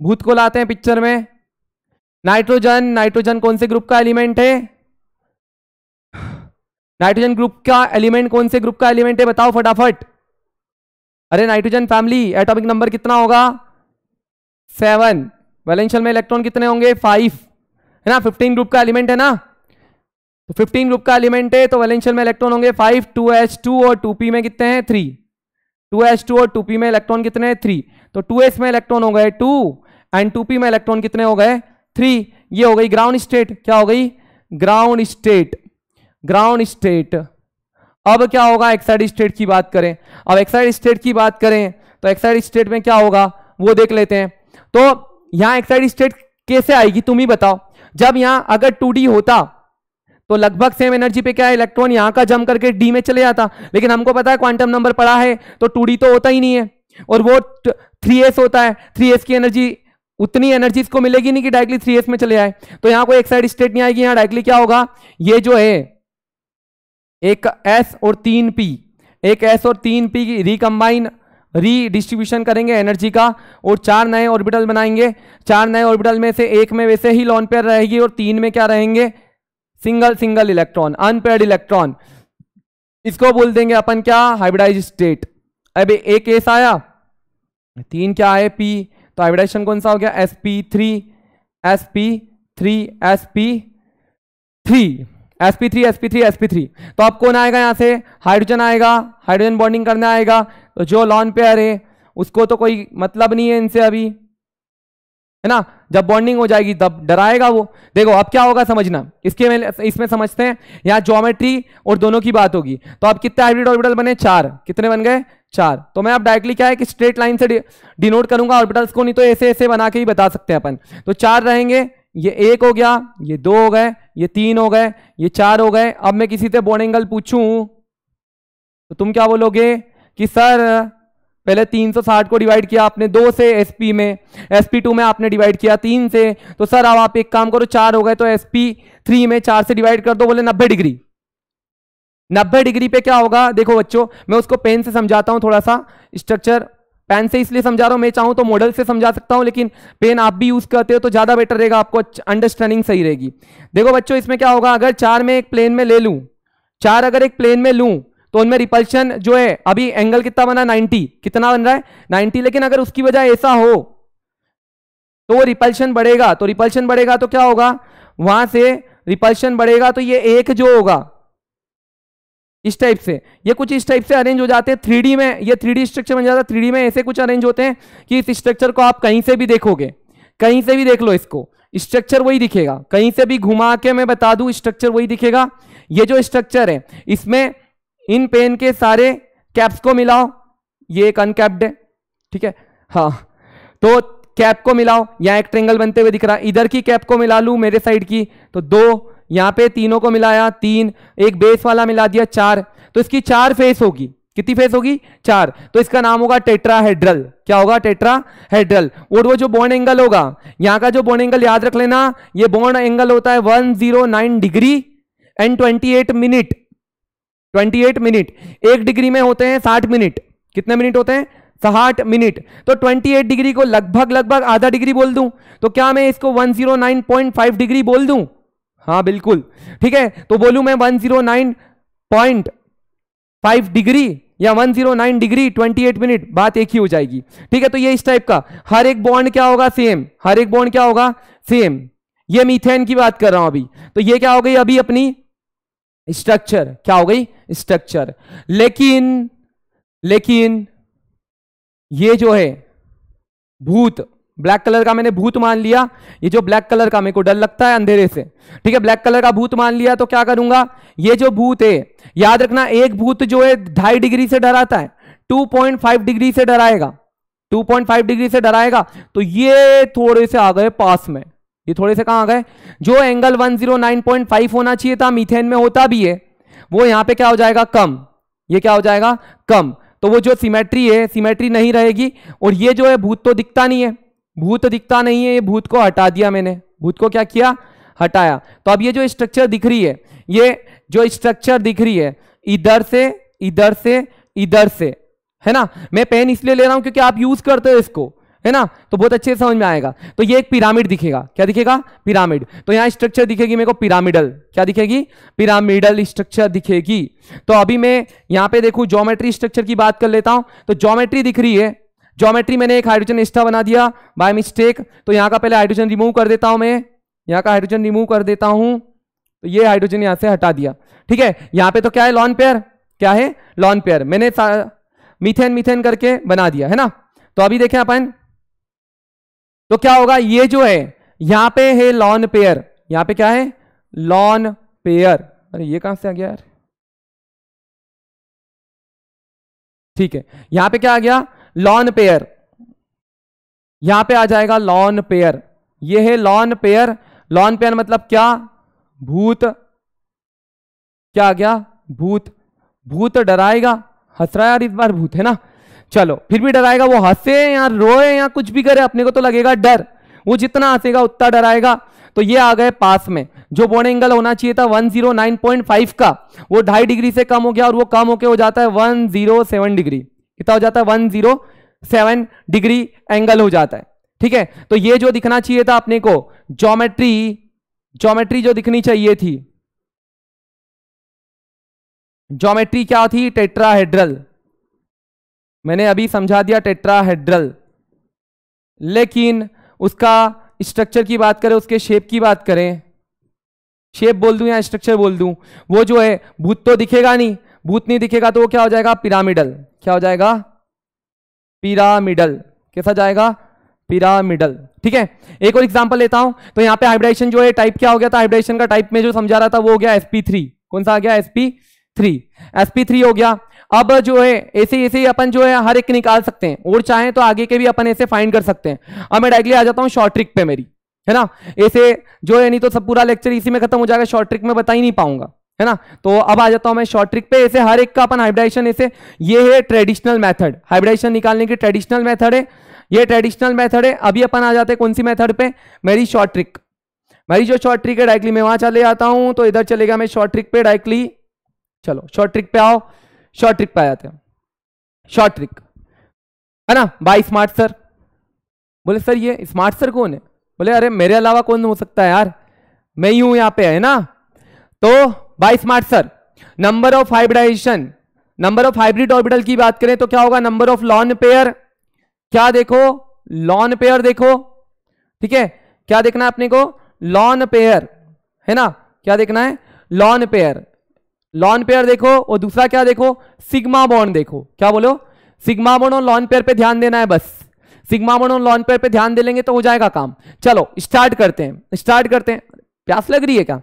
भूत को लाते हैं पिक्चर में। नाइट्रोजन, नाइट्रोजन कौन से ग्रुप का एलिमेंट है, नाइट्रोजन ग्रुप का एलिमेंट कौन से ग्रुप का एलिमेंट है बताओ फटाफट। अरे नाइट्रोजन फैमिली एटॉमिक नंबर कितना होगा 7, वैलेंशियल में इलेक्ट्रॉन कितने होंगे 5, है ना, 15 ग्रुप का एलिमेंट है ना, तो 15 ग्रुप का एलिमेंट है तो वैलेंशियल में इलेक्ट्रॉन होंगे 5, 2s2 और 2p में कितने हैं 3, 2s2 और 2p में इलेक्ट्रॉन कितने हैं 3, तो 2s में इलेक्ट्रॉन हो गए 2 एंड 2p में इलेक्ट्रॉन कितने हो गए 3। ये हो गई ग्राउंड स्टेट। क्या हो गई ग्राउंड स्टेट, ग्राउंड स्टेट। अब क्या होगा एक्साइड स्टेट की बात करें। अब एक्साइड स्टेट की बात करें तो एक्साइड स्टेट में क्या होगा वो देख लेते हैं। तो यहां एक्साइड स्टेट कैसे आएगी तुम ही बताओ। जब यहां अगर 2d होता तो लगभग सेम एनर्जी पे क्या है इलेक्ट्रॉन यहां का जम करके d में चले जाता, लेकिन हमको पता है क्वांटम नंबर पड़ा है तो 2d तो होता ही नहीं है और वो 3s होता है। 3s की एनर्जी उतनी एनर्जी इसको मिलेगी नहीं कि डायरेक्टली 3s में चले आए, तो यहां कोई एक्साइड स्टेट नहीं आएगी। यहां डायरेक्टली क्या होगा ये जो है एक s और 3p, एक s और 3p की रिकंबाइन रीडिस्ट्रीब्यूशन करेंगे एनर्जी का और 4 नए ऑर्बिटल बनाएंगे। 4 नए ऑर्बिटल में से एक में वैसे ही लॉन पेयर रहेगी और 3 में क्या रहेंगे single single electron, unpaired electron. इसको बोल देंगे अपन क्या हाइब्रिडाइज स्टेट। अब एक केस आया 3 क्या है p, तो हाइब्रिडाइजेशन कौन सा हो गया sp3 sp3 sp3 sp3 sp3 sp3। तो अब कौन आएगा यहां से हाइड्रोजन आएगा, हाइड्रोजन बॉन्डिंग करने आएगा। तो जो लॉन पेयर है उसको तो कोई मतलब नहीं है इनसे अभी, है ना, जब बॉन्डिंग हो जाएगी तब डराएगा वो। देखो अब क्या होगा समझना, इसमें समझते हैं। यहाँ ज्योमेट्री और दोनों की बात होगी। तो अब कितने हाइब्रिड ऑर्बिटल बने 4, कितने बन गए 4। तो मैं अब डायरेक्टली क्या है कि स्ट्रेट लाइन से डिनोट करूंगा ऑर्बिटल्स को, नहीं तो ऐसे ऐसे बना के ही बता सकते हैं अपन। तो 4 रहेंगे, ये 1 हो गया, ये 2 हो गए, ये 3 हो गए, ये 4 हो गए। अब मैं किसी से बॉन्ड एंगल पूछूं तो तुम क्या बोलोगे कि सर पहले 360 को डिवाइड किया आपने 2 से sp में, sp2 में आपने डिवाइड किया 3 से, तो सर अब आप एक काम करो 4 हो गए तो sp3 में 4 से डिवाइड कर दो। बोले 90 डिग्री। 90 डिग्री पे क्या होगा देखो बच्चों, मैं उसको पेन से समझाता हूं थोड़ा सा स्ट्रक्चर। पेन से इसलिए समझा रहा हूं, मैं चाहूं तो मॉडल से समझा सकता हूं, लेकिन पेन आप भी यूज करते हो तो ज्यादा बेटर रहेगा, आपको अंडरस्टैंडिंग सही रहेगी। देखो बच्चों इसमें क्या होगा, अगर 4 में एक प्लेन में ले लूं, 4 अगर एक प्लेन में लूं तो उनमें रिपल्शन जो है अभी एंगल कितना बना 90, कितना बन रहा है 90। लेकिन अगर उसकी वजह ऐसा हो तो वो रिपल्शन बढ़ेगा, तो रिपल्शन बढ़ेगा तो क्या होगा वहां से रिपल्शन बढ़ेगा तो ये एक जो होगा इस टाइप से, ये कुछ इस टाइप से अरेंज हो जाते हैं 3D में, ये 3D स्ट्रक्चर बन जाता है। 3D में ऐसे कुछ अरेंज होते हैं कि इस स्ट्रक्चर को आप कहीं से भी देखोगे, कहीं से भी देख लो इसको, स्ट्रक्चर वही दिखेगा। कहीं से भी घुमा के मैं बता दूं स्ट्रक्चर वही दिखेगा। ये जो स्ट्रक्चर है इसमें इन पेन के सारे कैप्स को मिलाओ, ये एक अनकैप्ड है, ठीक है, हाँ, तो कैप को मिलाओ, यहां एक ट्रेंगल बनते हुए दिख रहा है। इधर की कैप को मिला लूं मेरे साइड की तो 2, यहां पे तीनों को मिलाया 3, एक बेस वाला मिला दिया 4, तो इसकी 4 फेस होगी। कितनी फेस होगी 4, तो इसका नाम होगा टेट्राहेड्रल। क्या होगा टेट्राहेड्रल। और वो जो बॉन्ड एंगल होगा, यहां का जो बॉन्ड एंगल याद रख लेना, ये बॉन्ड एंगल होता है 109 degree and 28 minute. 28 minute, 1 degree में होते हैं 60 मिनट। कितने मिनट होते हैं 60 मिनट। तो 28 डिग्री को लगभग आधा डिग्री बोल दूं तो क्या मैं इसको 109.5 डिग्री बोल दूं? हाँ बिल्कुल, ठीक है। तो बोलूं मैं 109.5 डिग्री या 109 डिग्री 28 मिनट, बात एक ही हो जाएगी, ठीक है। तो ये इस टाइप का हर एक बॉन्ड क्या होगा सेम, हर एक बॉन्ड क्या होगा सेम। ये मीथेन की बात कर रहा हूं अभी। तो ये क्या हो गई अभी अपनी स्ट्रक्चर, क्या हो गई स्ट्रक्चर। लेकिन ये जो है भूत ब्लैक कलर का मैंने भूत मान लिया, ये जो ब्लैक कलर का मेरे को डर लगता है अंधेरे से, ठीक है, ब्लैक कलर का भूत मान लिया तो क्या करूंगा, ये जो भूत है, याद रखना एक भूत जो है 2.5 डिग्री से डराता है, 2.5 डिग्री से डराएगा, 2.5 डिग्री से डराएगा, तो ये थोड़े से आ गए पास में, ये थोड़े से कहां आ गए, जो एंगल 109.5 होना चाहिए था, मीथेन में होता भी है, वो यहां पे क्या हो जाएगा, कम, ये क्या हो जाएगा, कम, तो वो जो सिमेट्री है, सिमेट्री नहीं रहेगी, और ये जो है भूत तो दिखता नहीं है, भूत दिखता नहीं है, ये भूत को हटा दिया मैंने, भूत को क्या किया, हटाया, तो अब ये जो स्ट्रक्चर दिख रही है, ये जो स्ट्रक्चर दिख रही है, इधर से इधर से इधर से, है ना, मैं पेन इसलिए ले रहा हूं क्योंकि आप यूज करते हो इसको, है ना, तो बहुत अच्छे से समझ में आएगा, तो ये एक पिरामिड दिखेगा, क्या दिखेगा, पिरामिड, तो यहां स्ट्रक्चर दिखेगी मेरे को पिरामिडल, क्या दिखेगी, पिरामिडल स्ट्रक्चर दिखेगी, तो अभी मैं यहां पे देखूं ज्योमेट्री स्ट्रक्चर की बात कर लेता हूं, तो ज्योमेट्री दिख रही है, ज्योमेट्री मैंने एक हाइड्रोजन एक्स्ट्रा बना दिया बाय मिस्टेक, तो यहां का पहले हाइड्रोजन रिमूव कर देता हूं, मैं यहां का हाइड्रोजन रिमूव कर देता हूं, तो ये हाइड्रोजन यहां से हटा दिया, ठीक है, यहां पे तो क्या है, लॉन पेयर, क्या है, लॉन पेयर, मैंने मीथेन मीथेन करके बना दिया, है ना, तो अभी देखें अपन, तो क्या होगा, ये जो है यहां पे है लॉन पेयर, यहां पे क्या है, लॉन पेयर, अरे ये कहां से आ गया यार, ठीक है, यहां पे क्या आ गया, लॉन पेयर, यहां पे आ जाएगा लॉन पेयर, ये है लॉन पेयर, लॉन पेयर मतलब क्या, भूत, क्या आ गया, भूत, भूत डराएगा, हंस रहा है यार इस बार भूत, है ना, चलो फिर भी डराएगा, वो हंसे या रोए या कुछ भी करे अपने को तो लगेगा डर, वो जितना हंसेगा उतना डराएगा, तो ये आ गए पास में, जो बॉन्ड एंगल होना चाहिए था 109.5 का, वो 2.5 डिग्री से कम हो गया, और वो कम होके हो जाता है 107 डिग्री, कितना हो जाता है, 107 डिग्री एंगल हो जाता है, ठीक है, तो ये जो दिखना चाहिए था अपने को, ज्योमेट्री, ज्योमेट्री जो दिखनी चाहिए थी, ज्योमेट्री क्या थी, टेट्राहेड्रल, मैंने अभी समझा दिया टेट्राहेड्रल, लेकिन उसका स्ट्रक्चर की बात करें, उसके शेप की बात करें, शेप बोल दूं या स्ट्रक्चर बोल दूं, वो जो है भूत तो दिखेगा नहीं, भूत नहीं दिखेगा तो वो क्या हो जाएगा, पिरामिडल, क्या हो जाएगा, पिरामिडल, कैसा जाएगा, पिरामिडल, ठीक है, एक और एग्जांपल लेता हूं, तो यहां पे हाइब्रिडेशन जो है टाइप क्या हो गया था, हाइब्रिडेशन का टाइप में जो समझा रहा था वो हो गया sp3, कौन सा आ गया, sp3, sp3 हो गया, अब जो है ऐसे ऐसे ही अपन जो है हर एक निकाल सकते हैं, और चाहें तो आगे के भी अपन ऐसे फाइंड कर सकते हैं, अब मैं डायरेक्टली आ जाता हूं शॉर्ट ट्रिक पे मेरी, है ना, ऐसे जो है, नहीं तो सब पूरा लेक्चर इसी में खत्म हो जाएगा, शॉर्ट ट्रिक में बता ही नहीं पाऊंगा, है ना, तो अब आ जाता हूं मैं शॉर्ट ट्रिक पे, ऐसे हर एक का अपन हाइब्रिडेशन ऐसे, ये है ट्रेडिशनल मेथड, हाइब्रिडेशन निकालने की ट्रेडिशनल मेथड है, ये ट्रेडिशनल मेथड है, अभी अपन आ जाते हैं कौन सी मेथड पे, मेरी शॉर्ट ट्रिक, मेरी जो शॉर्ट ट्रिक है डायरेक्टली मैं वहां चले जाता हूं, तो इधर चलेगा मैं शॉर्ट ट्रिक पे डायरेक्टली, चलो शॉर्ट ट्रिक पे आओ, शॉर्ट ट्रिक पे आ जाते हैं, शॉर्ट ट्रिक, है ना, बाय स्मार्ट सर, बोले सर ये स्मार्ट सर कौन है, बोले अरे मेरे अलावा कौन हो सकता है यार, मैं ही हूं यहाँ पे, है ना, तो by smart sir, number of hybridization, number of hybrid orbital की बात करें तो क्या होगा, नंबर ऑफ लॉन पेयर, क्या देखो, लॉन पेयर देखो, ठीक है, क्या देखना है अपने को, लॉन पेयर, है ना, क्या देखना है, लॉन पेयर, लॉन पेयर देखो, और दूसरा क्या देखो, सिग्मा बॉन्ड देखो, क्या बोलो, सिग्मा बॉन्ड और लॉन पेयर पे ध्यान देना है, बस सिग्मा बॉन्ड और लॉन पेयर पे ध्यान दे लेंगे तो हो जाएगा काम, चलो स्टार्ट करते हैं, स्टार्ट करते हैं, प्यास लग रही है क्या,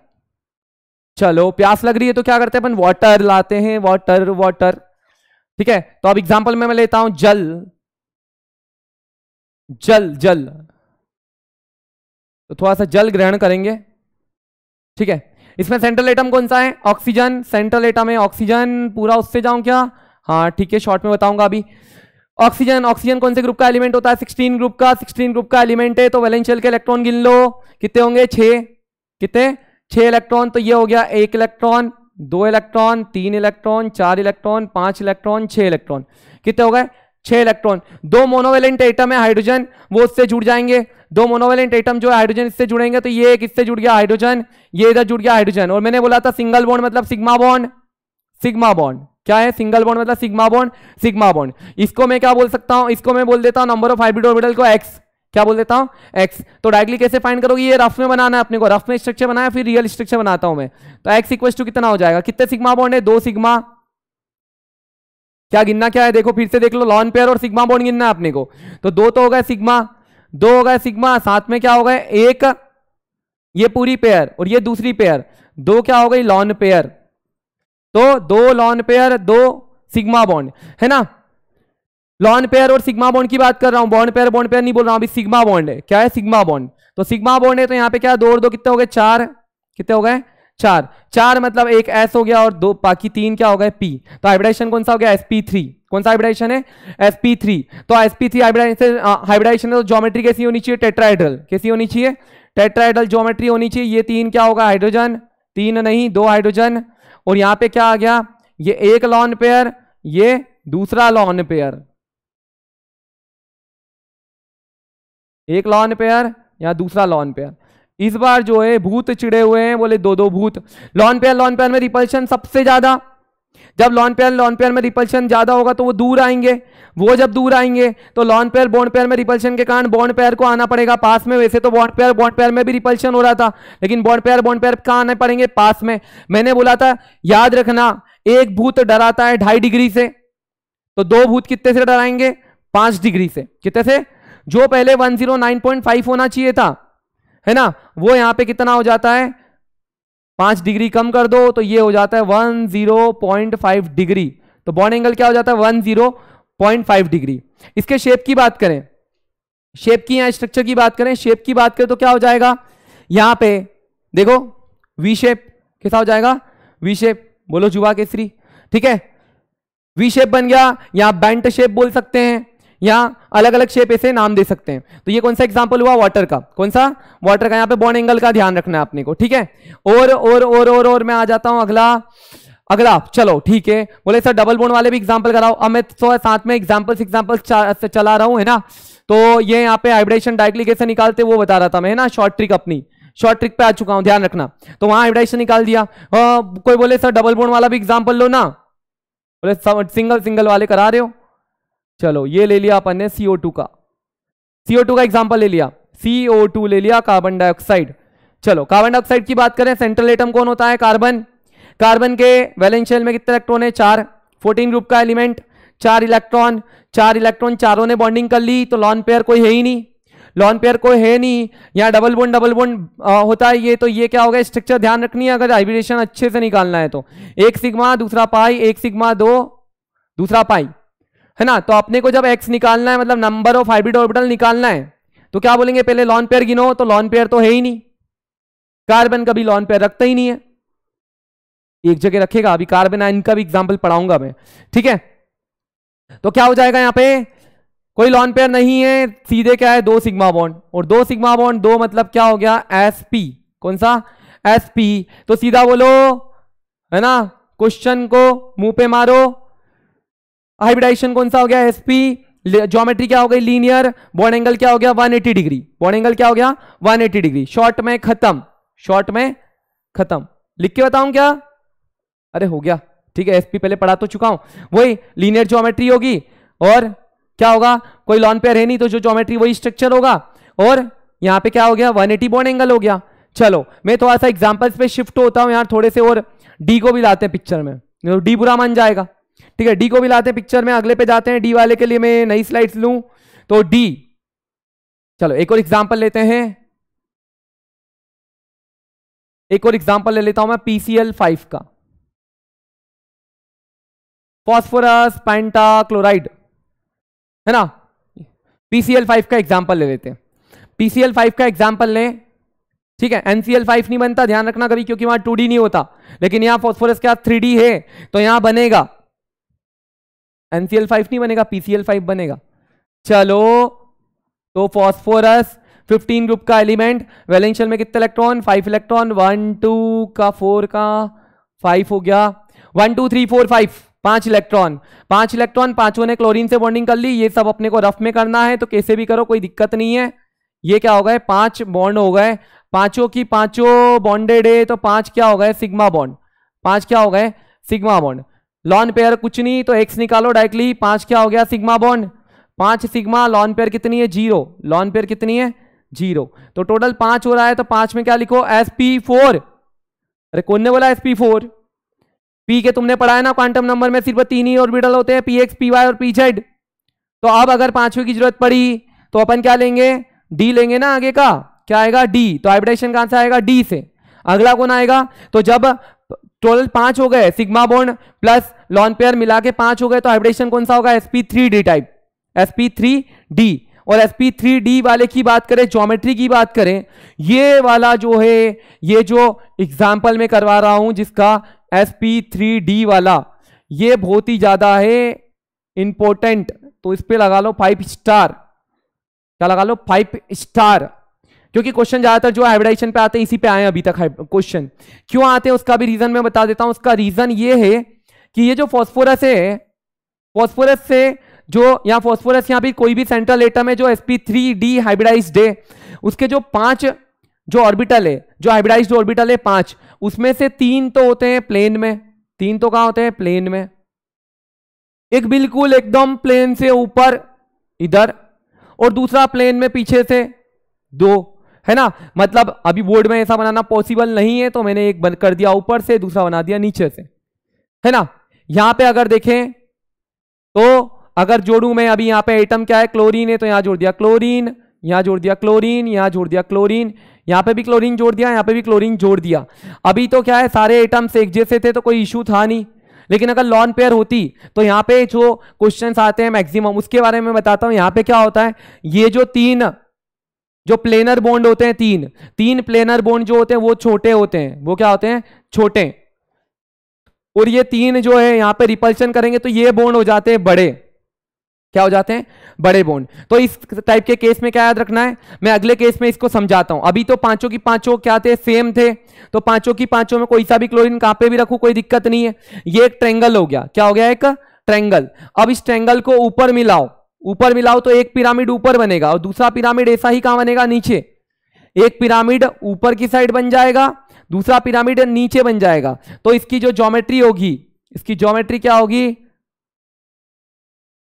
चलो प्यास लग रही है तो क्या करते हैं अपन, वाटर लाते हैं, वाटर वाटर, ठीक है, तो अब एग्जांपल में मैं लेता हूं जल, जल जल, तो थोड़ा सा जल ग्रहण करेंगे, ठीक है, इसमें सेंट्रल एटम कौन सा है, ऑक्सीजन, सेंट्रल एटम है ऑक्सीजन, पूरा उससे जाऊं क्या, हाँ ठीक है, शॉर्ट में बताऊंगा अभी, ऑक्सीजन, ऑक्सीजन कौन से ग्रुप का एलिमेंट होता है, 16 ग्रुप का, 16 ग्रुप का एलिमेंट है, तो वैलेंस शेल के इलेक्ट्रॉन गिन लो, कितने होंगे, 6, कितने, 6 इलेक्ट्रॉन, तो ये हो गया 1 electron, 2 electron, 3 electron, 4 electron, 5 electron, 6 electron, कितने हो गए, 6 इलेक्ट्रॉन, 2 मोनोवेलेंट एटम है हाइड्रोजन, वो उससे जुड़ जाएंगे, 2 मोनोवेलेंट एटम जो है हाइड्रोजन इससे जुड़ेंगे, तो ये किससे जुड़ गया, हाइड्रोजन, ये इधर जुड़ गया हाइड्रोजन, और मैंने बोला था सिंगल बॉन्ड मतलब सिग्मा बॉन्ड, सिग्मा बॉन्ड क्या है, सिंगल बॉन्ड मतलब सिग्मा बॉन्ड, सिग्मा बॉन्ड, इसको मैं क्या बोल सकता हूं, इसको मैं बोल देता हूं नंबर ऑफ हाइब्रिड ऑर्बिटल को एक्स, क्या बोल देता हूं, एक्स, तो डायरेक्टली कैसे फाइंड करोगे, ये रफ में बनाना है अपने को, रफ में स्ट्रक्चर बनाया फिर रियल स्ट्रक्चर बनाता हूं मैं, तो एक्स इक्वल टू कितना हो जाएगा, कितने सिग्मा बॉन्ड है, 2 सिग्मा, क्या गिनना क्या है, देखो फिर से देख लो, लॉन पेयर और सिग्मा बॉन्ड गिनना है अपने को, तो 2 तो हो गए सिग्मा, 2 हो गए सिग्मा, साथ में क्या हो गए एक ये पूरी पेयर और ये दूसरी पेयर, 2 क्या हो गई लॉन पेयर। तो 2 लॉन पेयर 2 सिग्मा बॉन्ड है ना। लॉन पेयर और सिग्मा बॉन्ड की बात कर रहा हूं, बॉन्ड पेयर नहीं बोल रहा हूं, अभी सिग्मा बॉन्ड है। क्या है सिग्मा बॉन्ड, तो सिग्मा बॉन्ड है तो यहां पे क्या 2 और 2 कितने हो गए 4, कितने हो गए 4, 4 मतलब एक S हो गया और 2 बाकी 3 क्या हो गए P। तो हाइब्रिडाइजेशन कौन सा हो गया sp3, कौन सा हाइब्रिडाइजेशन है sp3। तो sp3 हाइब्रिडाइजेशन है तो ज्योमेट्री कैसी होनी चाहिए टेट्राहेड्रल, कैसी होनी चाहिए टेट्राहेड्रल ज्योमेट्री होनी चाहिए। ये 3 क्या होगा हाइड्रोजन, 3 नहीं 2 हाइड्रोजन, और यहां पे क्या आ गया ये एक लॉन पेयर ये दूसरा लॉन पेयर, एक लॉन पेयर या दूसरा लॉन पेयर। इस बार जो है भूत चिड़े हुए हैं, बोले 2 भूत। लॉन पेयर में रिपल्शन सबसे ज्यादा, जब लॉन पेयर में रिपल्शन ज्यादा होगा तो वो दूर आएंगे, वो जब दूर आएंगे तो लॉन पेयर बॉन्ड पेयर में रिपल्शन के कारण बॉन्ड पेयर को आना पड़ेगा पास में। वैसे तो बॉन्ड पेयर में भी रिपल्शन हो रहा था, लेकिन बॉन्ड पेयर कहां आने पड़ेंगे पास में। मैंने बोला था याद रखना एक भूत डराता है 2.5 डिग्री से, तो 2 भूत कितने से डराएंगे 5 डिग्री से। कितने से, जो पहले 109.5 होना चाहिए था है ना, वो यहां पे कितना हो जाता है 5 डिग्री कम कर दो तो ये हो जाता है 10.5 डिग्री। तो बॉन्ड एंगल क्या हो जाता है 10.5 डिग्री। इसके शेप की बात करें, शेप की या स्ट्रक्चर की बात करें, शेप की बात करें तो क्या हो जाएगा यहां पे देखो वी शेप, कैसा हो जाएगा वी शेप, बोलो जुवा केसरी, ठीक है वी शेप बन गया। या बेंट शेप बोल सकते हैं, या अलग अलग शेप ऐसे नाम दे सकते हैं। तो ये कौन सा एग्जांपल हुआ वाटर का, कौन सा वाटर का। यहाँ पे बॉन्ड एंगल का ध्यान रखना है आपने को, ठीक है। और मैं आ जाता हूं अगला चलो ठीक है। बोले सर डबल बॉन्ड वाले भी एग्जांपल कराओ। अब मैं तो साथ में एग्जांपल्स चला रहा हूं है ना। तो ये यहाँ पे हाइब्रिडेशन डायरेक्टली कैसे निकालते वो बता रहा था मैं है ना, शॉर्ट ट्रिक अपनी शॉर्ट ट्रिक पे आ चुका हूं, ध्यान रखना। तो वहां हाइब्रिडेशन निकाल दिया। कोई बोले सर डबल बॉन्ड वाला भी एग्जांपल लो ना, बोले सिंगल वाले करा रहे हो। चलो ये ले लिया अपन ने CO2 का एग्जांपल ले लिया, CO2 ले लिया कार्बन डाइऑक्साइड। चलो कार्बन डाइऑक्साइड की बात करें, सेंट्रल एटम कौन होता है कार्बन। कार्बन के वैलेंस शेल में कितने इलेक्ट्रॉन है 4, 14 ग्रुप का एलिमेंट, 4 इलेक्ट्रॉन चारों ने बॉन्डिंग कर ली तो लॉन पेयर कोई है ही नहीं, लॉन पेयर कोई है नहीं। यहाँ डबल बॉन्ड होता है ये, तो ये क्या होगा स्ट्रक्चर ध्यान रखनी है अगर हाइब्रिडेशन अच्छे से निकालना है तो। एक सिग्मा दूसरा पाई, एक सिग्मा 2 दूसरा पाई है ना। तो अपने को जब x निकालना है मतलब नंबर ऑफ हाइब्रिड ऑर्बिटल निकालना है तो क्या बोलेंगे पहले लॉन पेयर गिनो, तो लॉन पेयर तो है ही नहीं, कार्बन कभी लॉन पेयर रखता ही नहीं है, एक जगह रखेगा। अभी कार्बन आयन का भी एग्जांपल पढ़ाऊंगा मैं, ठीक है। तो क्या हो जाएगा यहाँ पे कोई लॉन पेयर नहीं है, सीधे क्या है 2 सिग्मा बॉन्ड, और 2 सिग्मा बॉन्ड 2 मतलब क्या हो गया sp, कौन सा sp। तो सीधा बोलो है ना, क्वेश्चन को मुंह पे मारो, हाइब्रिडाइजेशन कौन सा हो गया sp, ज्योमेट्री क्या हो गई लीनियर, बॉन्ड एंगल क्या हो गया 180 डिग्री, बॉन्ड एंगल क्या हो गया 180 डिग्री। शॉर्ट में खत्म, लिख के बताऊं क्या, अरे हो गया ठीक है, sp पहले पढ़ा तो चुका हूं। वही लीनियर ज्योमेट्री होगी और क्या होगा कोई लॉन पेयर है नहीं तो जो ज्योमेट्री वही स्ट्रक्चर होगा, और यहां पे क्या हो गया 180 बॉन्ड एंगल हो गया। चलो मैं थोड़ा सा एग्जांपल्स पे शिफ्ट होता हूं यार, थोड़े से और डी को भी लाते हैं पिक्चर में, डी बुरा मान जाएगा, ठीक है डी को भी लाते हैं पिक्चर में। अगले पे जाते हैं, डी वाले के लिए मैं नई स्लाइड्स लूं तो डी। चलो एक और एग्जांपल लेते हैं, एक और एग्जांपल ले लेता हूं मैं PCl5 का, फॉस्फोरस पेंटाक्लोराइड है ना। PCl5 का एग्जांपल ले लेते हैं, PCl5 का एग्जांपल लें, ठीक है। NCl5 नहीं बनता ध्यान रखना कभी, क्योंकि वहां 2D नहीं होता, लेकिन यहां फॉस्फोरस क्या 3D है तो यहां बनेगा NCl5 नहीं बनेगा, PCl5 बनेगा। चलो तो फॉस्फोरस 15 ग्रुप का एलिमेंट, वैलेंस शेल में कितने इलेक्ट्रॉन 5 इलेक्ट्रॉन, 1 2 का 4 का 5 हो गया, 1 2 3 4 5 5 इलेक्ट्रॉन, पांचों ने क्लोरीन से बॉन्डिंग कर ली। ये सब अपने को रफ में करना है तो कैसे भी करो कोई दिक्कत नहीं है। ये क्या हो गए 5 बॉन्ड हो गए, पांचों की पांचों बॉन्डेड है तो 5 क्या हो गए सिग्मा बॉन्ड, 5 क्या हो गए सिग्मा बॉन्ड। लॉन पेयर कुछ नहीं तो x निकालो डायरेक्टली, 5 क्या हो गया sigma bond, 5 sigma, lone pair कितनी है 0, लॉन पेयर कितनी है 0, तो टोटल 5 हो रहा है। तो 5 में क्या लिखो sp4, अरे कौन ने बोला sp4, p के तुमने पढ़ा है ना क्वांटम नंबर में सिर्फ 3 ही ऑर्बिटल होते हैं px py और pz। तो अब अगर 5वें की जरूरत पड़ी तो अपन क्या लेंगे डी लेंगे ना आगे का, क्या आएगा डी, तो हाइब्रिडाइजेशन कहां से आएगा डी से। अगला कौन आएगा, तो जब टोटल 5 हो गए, sigma bond plus lone pair मिला के 5 हो गए, तो हाइब्रिडेशन कौन सा होगा sp3d टाइप, sp3d। और sp3d वाले की बात करें, ज्योमेट्री की बात करें, ये वाला जो है, ये जो एग्जांपल में करवा रहा हूं जिसका sp3d वाला, ये बहुत ही ज्यादा है इंपॉर्टेंट, तो इस पे लगा लो 5 स्टार। क्या लगा लो 5 स्टार, क्योंकि क्वेश्चन ज्यादातर जो हाइब्रिडाइजेशन पे आते हैं इसी पे आए अभी तक क्वेश्चन। क्यों आते हैं उसका भी रीजन मैं बता देता हूं। उसका रीजन ये है कि ये जो फॉस्फोरस है, फॉस्फोरस से जो यहाँ फॉस्फोरस यहाँ भी कोई भी सेंट्रल एटम है जो sp3d हाइब्रिडाइज्ड है, उसके जो 5 जो ऑर्बिटल है, जो हाइब्रिडाइज्ड ऑर्बिटल है 5, उसमें से 3 तो होते हैं प्लेन में, 3 तो कहां होते हैं प्लेन में, एक बिल्कुल एकदम प्लेन से ऊपर इधर, और दूसरा प्लेन में पीछे से 2, है ना। मतलब अभी बोर्ड में ऐसा बनाना पॉसिबल नहीं है, तो मैंने एक बंद कर दिया ऊपर से, दूसरा बना दिया नीचे से, है ना। यहां पे अगर देखें तो अगर जोड़ू मैं, अभी यहां पे एटम क्या है क्लोरीन है, तो यहां जोड़ दिया क्लोरीन, यहां जोड़ दिया क्लोरीन, यहां जोड़ दिया क्लोरीन, यहां पे भी क्लोरीन जोड़ दिया, यहां पे भी क्लोरीन जोड़ दिया। अभी तो क्या है सारे एटम्स एक जैसे थे तो कोई इशू था नहीं, लेकिन अगर लॉन पेयर होती तो यहां पे जो क्वेश्चंस आते हैं मैक्सिमम, उसके बारे में बताता हूं। यहां पे क्या होता है, ये जो 3 जो प्लेनर बॉन्ड होते हैं, 3 प्लेनर बॉन्ड जो होते हैं वो छोटे होते हैं, वो क्या होते हैं छोटे, और ये 3 जो है यहां पे रिपल्शन करेंगे तो ये बॉन्ड हो जाते हैं बड़े, क्या हो जाते हैं बड़े बॉन्ड। तो इस टाइप के केस में क्या याद रखना है, मैं अगले केस में इसको समझाता हूं। अभी तो पांचों की पांचों क्या थे सेम थे, तो पांचों की पांचों में कोई सा भी क्लोरीन कहां पे भी रखूं कोई दिक्कत नहीं है। ये एक ट्रायंगल हो गया, क्या हो गया एक ट्रायंगल। अब इस ट्रायंगल को ऊपर मिलाओ, ऊपर मिलाओ तो एक पिरामिड ऊपर बनेगा और दूसरा पिरामिड ऐसा ही कहां बनेगा नीचे। एक पिरामिड ऊपर की साइड बन जाएगा, दूसरा पिरामिड नीचे बन जाएगा। तो इसकी जो ज्योमेट्री होगी, इसकी ज्योमेट्री क्या होगी,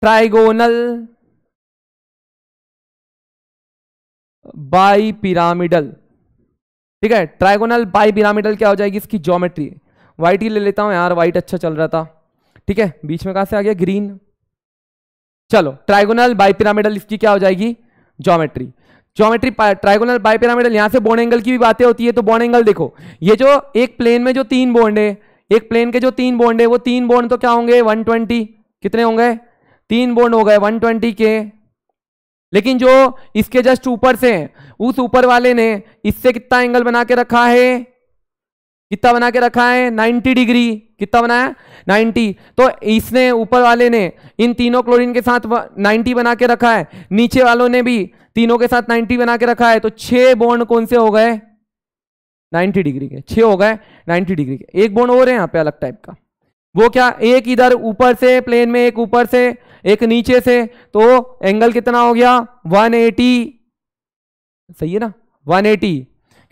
ट्राइगोनल बाई पिरामिडल, ठीक है। ट्राइगोनल बाई पिरामिडल क्या हो जाएगी इसकी ज्योमेट्री। व्हाइट ही ले लेता हूं यार, व्हाइट अच्छा चल रहा था, ठीक है। बीच में कहां से आ गया ग्रीन, चलो ट्राइगोनल बाई पिरामिडल इसकी क्या हो जाएगी geometry. Geometry trigonal bi pyramidal. यहां से बॉन्ड एंगल की भी बातें होती है, तो बॉन्ड एंगल देखो, ये जो एक प्लेन में जो 3 बॉन्ड है, एक प्लेन के जो 3 बॉन्ड है, वो 3 बॉन्ड तो क्या होंगे 120, कितने होंगे 3 बॉन्ड हो गए 120 के। लेकिन जो इसके जस्ट ऊपर से हैं, उस ऊपर वाले ने इससे कितना एंगल बना के रखा है, कितना बना के रखा है 90 डिग्री, कितना बनाया 90। तो इसने ऊपर वाले ने इन तीनों क्लोरीन के साथ 90 बना के रखा है, नीचे वालों ने भी तीनों के साथ 90 बना के रखा है। तो 6 बॉन्ड कौन से हो गए 90 डिग्री के, 6 हो गए 90 डिग्री के। एक बॉन्ड और है यहाँ पे अलग टाइप का, वो क्या, एक इधर ऊपर से प्लेन में, एक ऊपर से एक नीचे से, तो एंगल कितना हो गया 180, सही है ना 180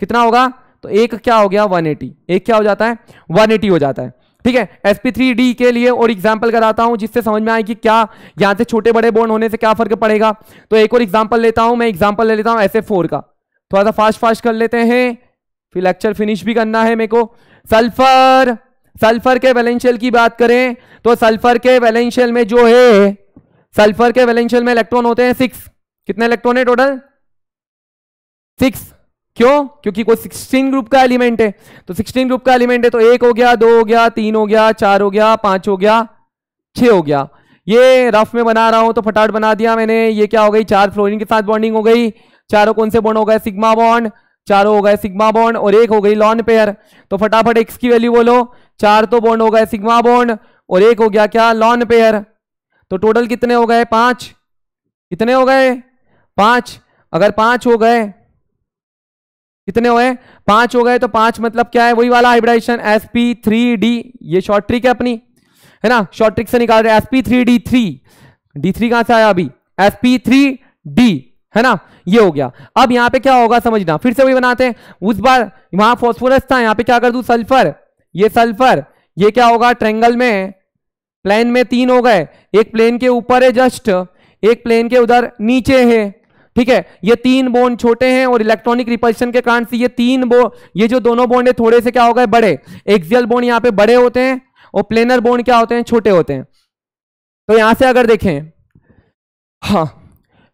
कितना होगा, तो एक क्या हो गया 180, एक क्या हो जाता है 180 हो जाता है, ठीक है। sp3d के लिए और एग्जांपल कराता हूं जिससे समझ में आए कि क्या यहां से छोटे बड़े बॉन्ड होने से क्या फर्क पड़ेगा। तो एक और एग्जांपल लेता हूं मैं, एग्जांपल ले लेता हूं SF4 का, थोड़ा सा फास्ट कर लेते हैं फिर लेक्चर फिनिश भी करना है मेरे को। सल्फर, सल्फर के वैलेंशियल की बात करें तो सल्फर के वैलेंशियल में जो है, सल्फर के वैलेंशियल में इलेक्ट्रॉन होते हैं 6। कितने इलेक्ट्रॉन है टोटल 6। क्यों, क्योंकि कोई 16 ग्रुप का एलिमेंट है, तो 16 ग्रुप का एलिमेंट है तो 1 हो गया, 2 हो गया, 3 हो गया, 4 हो गया, 5 हो गया, 6 हो गया। ये रफ में बना रहा हूं तो फटाफट बना दिया मैंने। ये क्या हो गई 4 फ्लोरीन के साथ बॉन्डिंग हो गई, चारों कौन से बॉन्ड हो गए सिग्मा बॉन्ड, चारों हो गए सिग्मा बॉन्ड, और एक हो गई लॉन पेयर। तो फटाफट एक्स की वैल्यू बोलो, 4 तो बॉन्ड हो गए सिग्मा बॉन्ड और एक हो गया क्या लॉन पेयर। तो टोटल कितने हो गए 5, कितने हो गए 5। अगर 5 हो गए, कितने हुए 5 हो गए, तो 5 मतलब क्या है वही वाला हाइब्रिडाइजेशन sp3d। ये शॉर्ट ट्रिक है अपनी, है ना, शॉर्ट ट्रिक से निकाल रहे हैं sp3d3, d3 कहां से आया अभी sp3d, है ना, ये हो गया। अब यहां पे क्या होगा समझना, फिर से वही बनाते हैं। उस बार वहां फॉस्फोरस था, यहां पे क्या कर दूं सल्फर, ये सल्फर, ये क्या होगा ट्रायंगल में प्लेन में 3 हो गए, एक प्लेन के ऊपर है जस्ट, एक प्लेन के उधर नीचे है, ठीक है। ये 3 बॉन्ड छोटे हैं और इलेक्ट्रॉनिक रिपल्शन के कारण से ये जो दोनों बॉन्ड है थोड़े से क्या हो गए बड़े। एक्सियल बॉन्ड यहाँ पे बड़े होते हैं और प्लेनर बॉन्ड क्या होते हैं छोटे होते हैं। तो यहां से अगर देखें, हाँ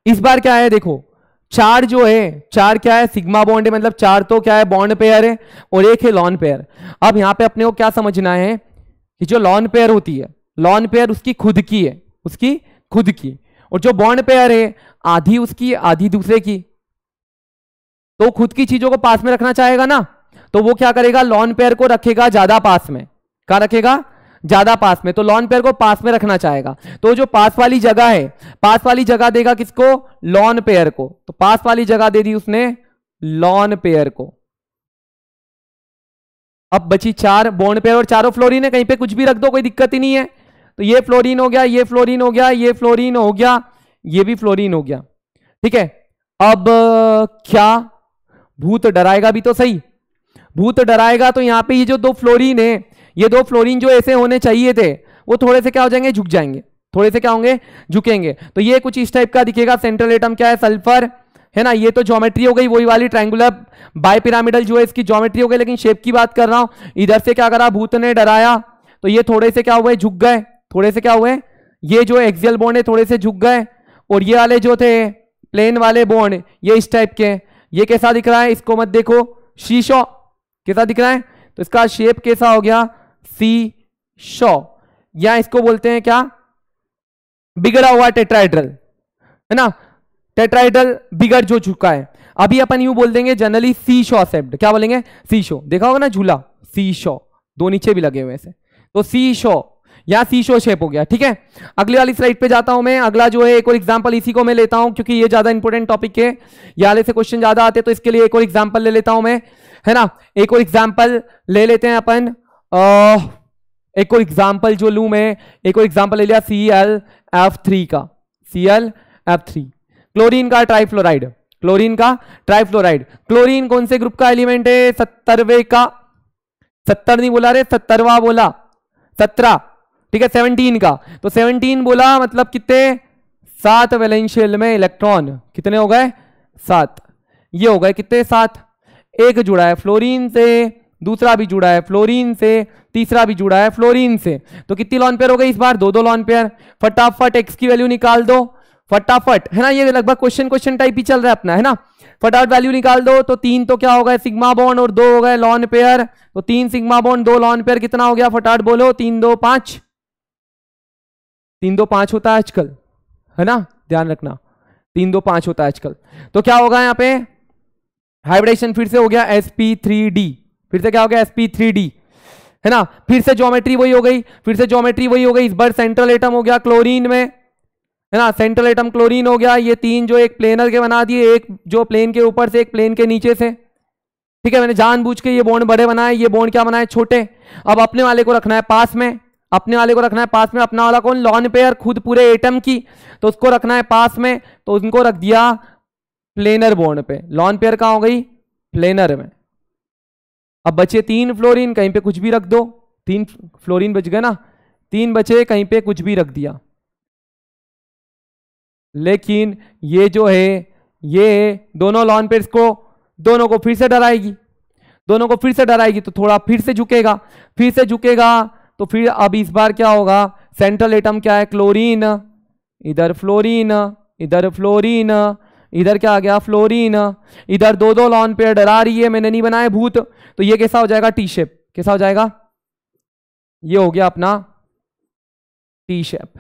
इस बार क्या है देखो चार जो है, चार क्या है, सिग्मा बॉन्ड है, मतलब चार तो क्या है, बॉन्ड पेयर है, और एक है लॉन पेयर। अब यहां पे अपने को क्या समझना है कि जो लॉन पेयर होती है, लॉन पेयर उसकी खुद की है, उसकी खुद की, और जो बॉन्ड पेयर है आधी उसकी आधी दूसरे की। तो खुद की चीजों को पास में रखना चाहेगा ना, तो वो क्या करेगा, लॉन पेयर को रखेगा ज्यादा पास में। क्या रखेगा, ज्यादा पास में। तो लॉन पेयर को पास में रखना चाहेगा, तो जो पास वाली जगह है, पास वाली जगह देगा किसको, लॉन पेयर को। तो पास वाली जगह दे दी उसने लॉन पेयर को। अब बची चार बॉन्ड पेयर और चारों फ्लोरीन है, कहीं पे कुछ भी रख दो कोई दिक्कत ही नहीं है। तो ये फ्लोरीन हो गया, ये फ्लोरीन हो गया, ये फ्लोरीन हो गया, ये भी फ्लोरीन हो गया। ठीक है, अब क्या, भूत डराएगा भी तो सही, भूत डराएगा तो यहां पे ये जो दो फ्लोरीन है, ये दो फ्लोरीन जो ऐसे होने चाहिए थे, वो थोड़े से क्या हो जाएंगे, झुक जाएंगे, थोड़े से क्या होंगे, झुकेंगे। तो ये कुछ इस टाइप का दिखेगा। सेंट्रल एटम क्या है, सल्फर है ना। ये तो ज्योमेट्री हो गई वही वाली, ट्रायंगुलर बायपिरामिडल जो है इसकी ज्योमेट्री हो गई, लेकिन शेप की बात कर रहा हूं। इधर से क्या करा, भूत ने डराया, तो ये थोड़े से क्या हुए, झुक गए, थोड़े से क्या हुए, ये जो एक्सियल बॉन्ड है थोड़े से झुक गए। और ये वाले जो थे प्लेन वाले बॉन्ड, ये इस टाइप के। ये कैसा दिख रहा है, इसको मत देखो, शीशो कैसा दिख रहा है, तो इसका शेप कैसा हो गया, शीशो, या इसको बोलते हैं क्या, बिगड़ा हुआ टेट्राहेड्रल, है ना। टेट्राहेड्रल बिगड़ जो चुका है। अभी अपन यूं बोल देंगे जनरली सी-शॉ शेप्ड, क्या बोलेंगे, सी-शॉ। देखा होगा ना झूला, सी-शॉ, दो नीचे भी लगे हुए ऐसे, तो सी-शॉ या सी-शॉ शेप हो गया। ठीक है, अगली वाली स्लाइड पे जाता हूं मैं। अगला जो है एक और एग्जांपल इसी को मैं लेता हूं, क्योंकि ये ज्यादा इंपॉर्टेंट टॉपिक है, ये वाले से क्वेश्चन ज्यादा आते हैं, तो इसके लिए एक और एग्जांपल ले लेता हूं मैं, है ना। एक और एग्जांपल ले लेते हैं अपन। एक और एग्जांपल जो लूं मैं, एक और एग्जांपल ले लिया ClF3 का, ClF3, क्लोरीन का ट्राइफ्लोराइड, क्लोरीन का ट्राइफ्लोराइड। क्लोरीन कौन से ग्रुप का एलिमेंट है, 70वें का, 70 नहीं बोला रे, 70वां बोला, 17, ठीक है, 17 का। तो 17 बोला मतलब कितने, 7 वैलेंशियल में इलेक्ट्रॉन कितने हो गए, 7। ये हो गए कितने, 7। एक जुड़ा है फ्लोरीन से, दूसरा भी जुड़ा है फ्लोरीन से, तीसरा भी जुड़ा है फ्लोरीन से। तो कितनी लॉन पेयर हो गई इस बार, दो लॉन पेयर। फटाफट एक्स की वैल्यू निकाल दो, फटाफट, है ना। ये लगभग क्वेश्चन टाइप ही चल रहा है अपना, है ना। फटाफट वैल्यू निकाल दो। तो 3 तो क्या हो गए सिग्मा बॉन्ड, और 2 हो गए लॉन पेयर। तो 3 सिग्मा बॉन्ड 2 लॉन पेयर कितना हो गया, फटाफट बोलो, 3 2 5, 3 2 5 होता है आजकल, है ना, ध्यान रखना, 3 2 5 होता है आजकल। तो क्या होगा यहाँ पे, हाइब्रिडेशन फिर से हो गया sp3d, फिर से क्या हो गया sp3d, है ना। फिर से ज्योमेट्री वही हो गई, फिर से ज्योमेट्री वही हो गई। इस बार सेंट्रल एटम हो गया क्लोरीन में, है ना, सेंट्रल एटम क्लोरीन हो गया। ये 3 जो एक प्लेनर के बना दिए, एक जो प्लेन के ऊपर से, एक प्लेन के नीचे से। ठीक है, मैंने जानबूझ के ये बॉन्ड बड़े बनाए, ये बॉन्ड क्या बनाए, छोटे। अब अपने वाले को रखना है पास में, अपने वाले को रखना है पास में। अपना वाला कौन, लॉन पेयर, खुद पूरे एटम की, तो उसको रखना है पास में। तो उनको रख दिया प्लेनर बॉन्ड पे। लॉन पेयर कहां हो गई, प्लेनर में। अब बचे 3 फ्लोरीन, कहीं पे कुछ भी रख दो, 3 फ्लोरीन बच गए ना, 3 बचे, कहीं पे कुछ भी रख दिया। लेकिन ये जो है, ये दोनों लॉन पेयर्स को, दोनों को फिर से डराएगी, दोनों को फिर से डराएगी। तो थोड़ा फिर से झुकेगा, फिर से झुकेगा। तो फिर अब इस बार क्या होगा, सेंट्रल एटम क्या है, क्लोरीन, इधर फ्लोरीन, इधर फ्लोरीन, इधर क्या आ गया, फ्लोरीन, इधर 2 लॉन पेयर डरा रही है, मैंने नहीं बनाए भूत। तो ये कैसा हो जाएगा, टी शेप, कैसा हो जाएगा, ये हो गया अपना टी शेप।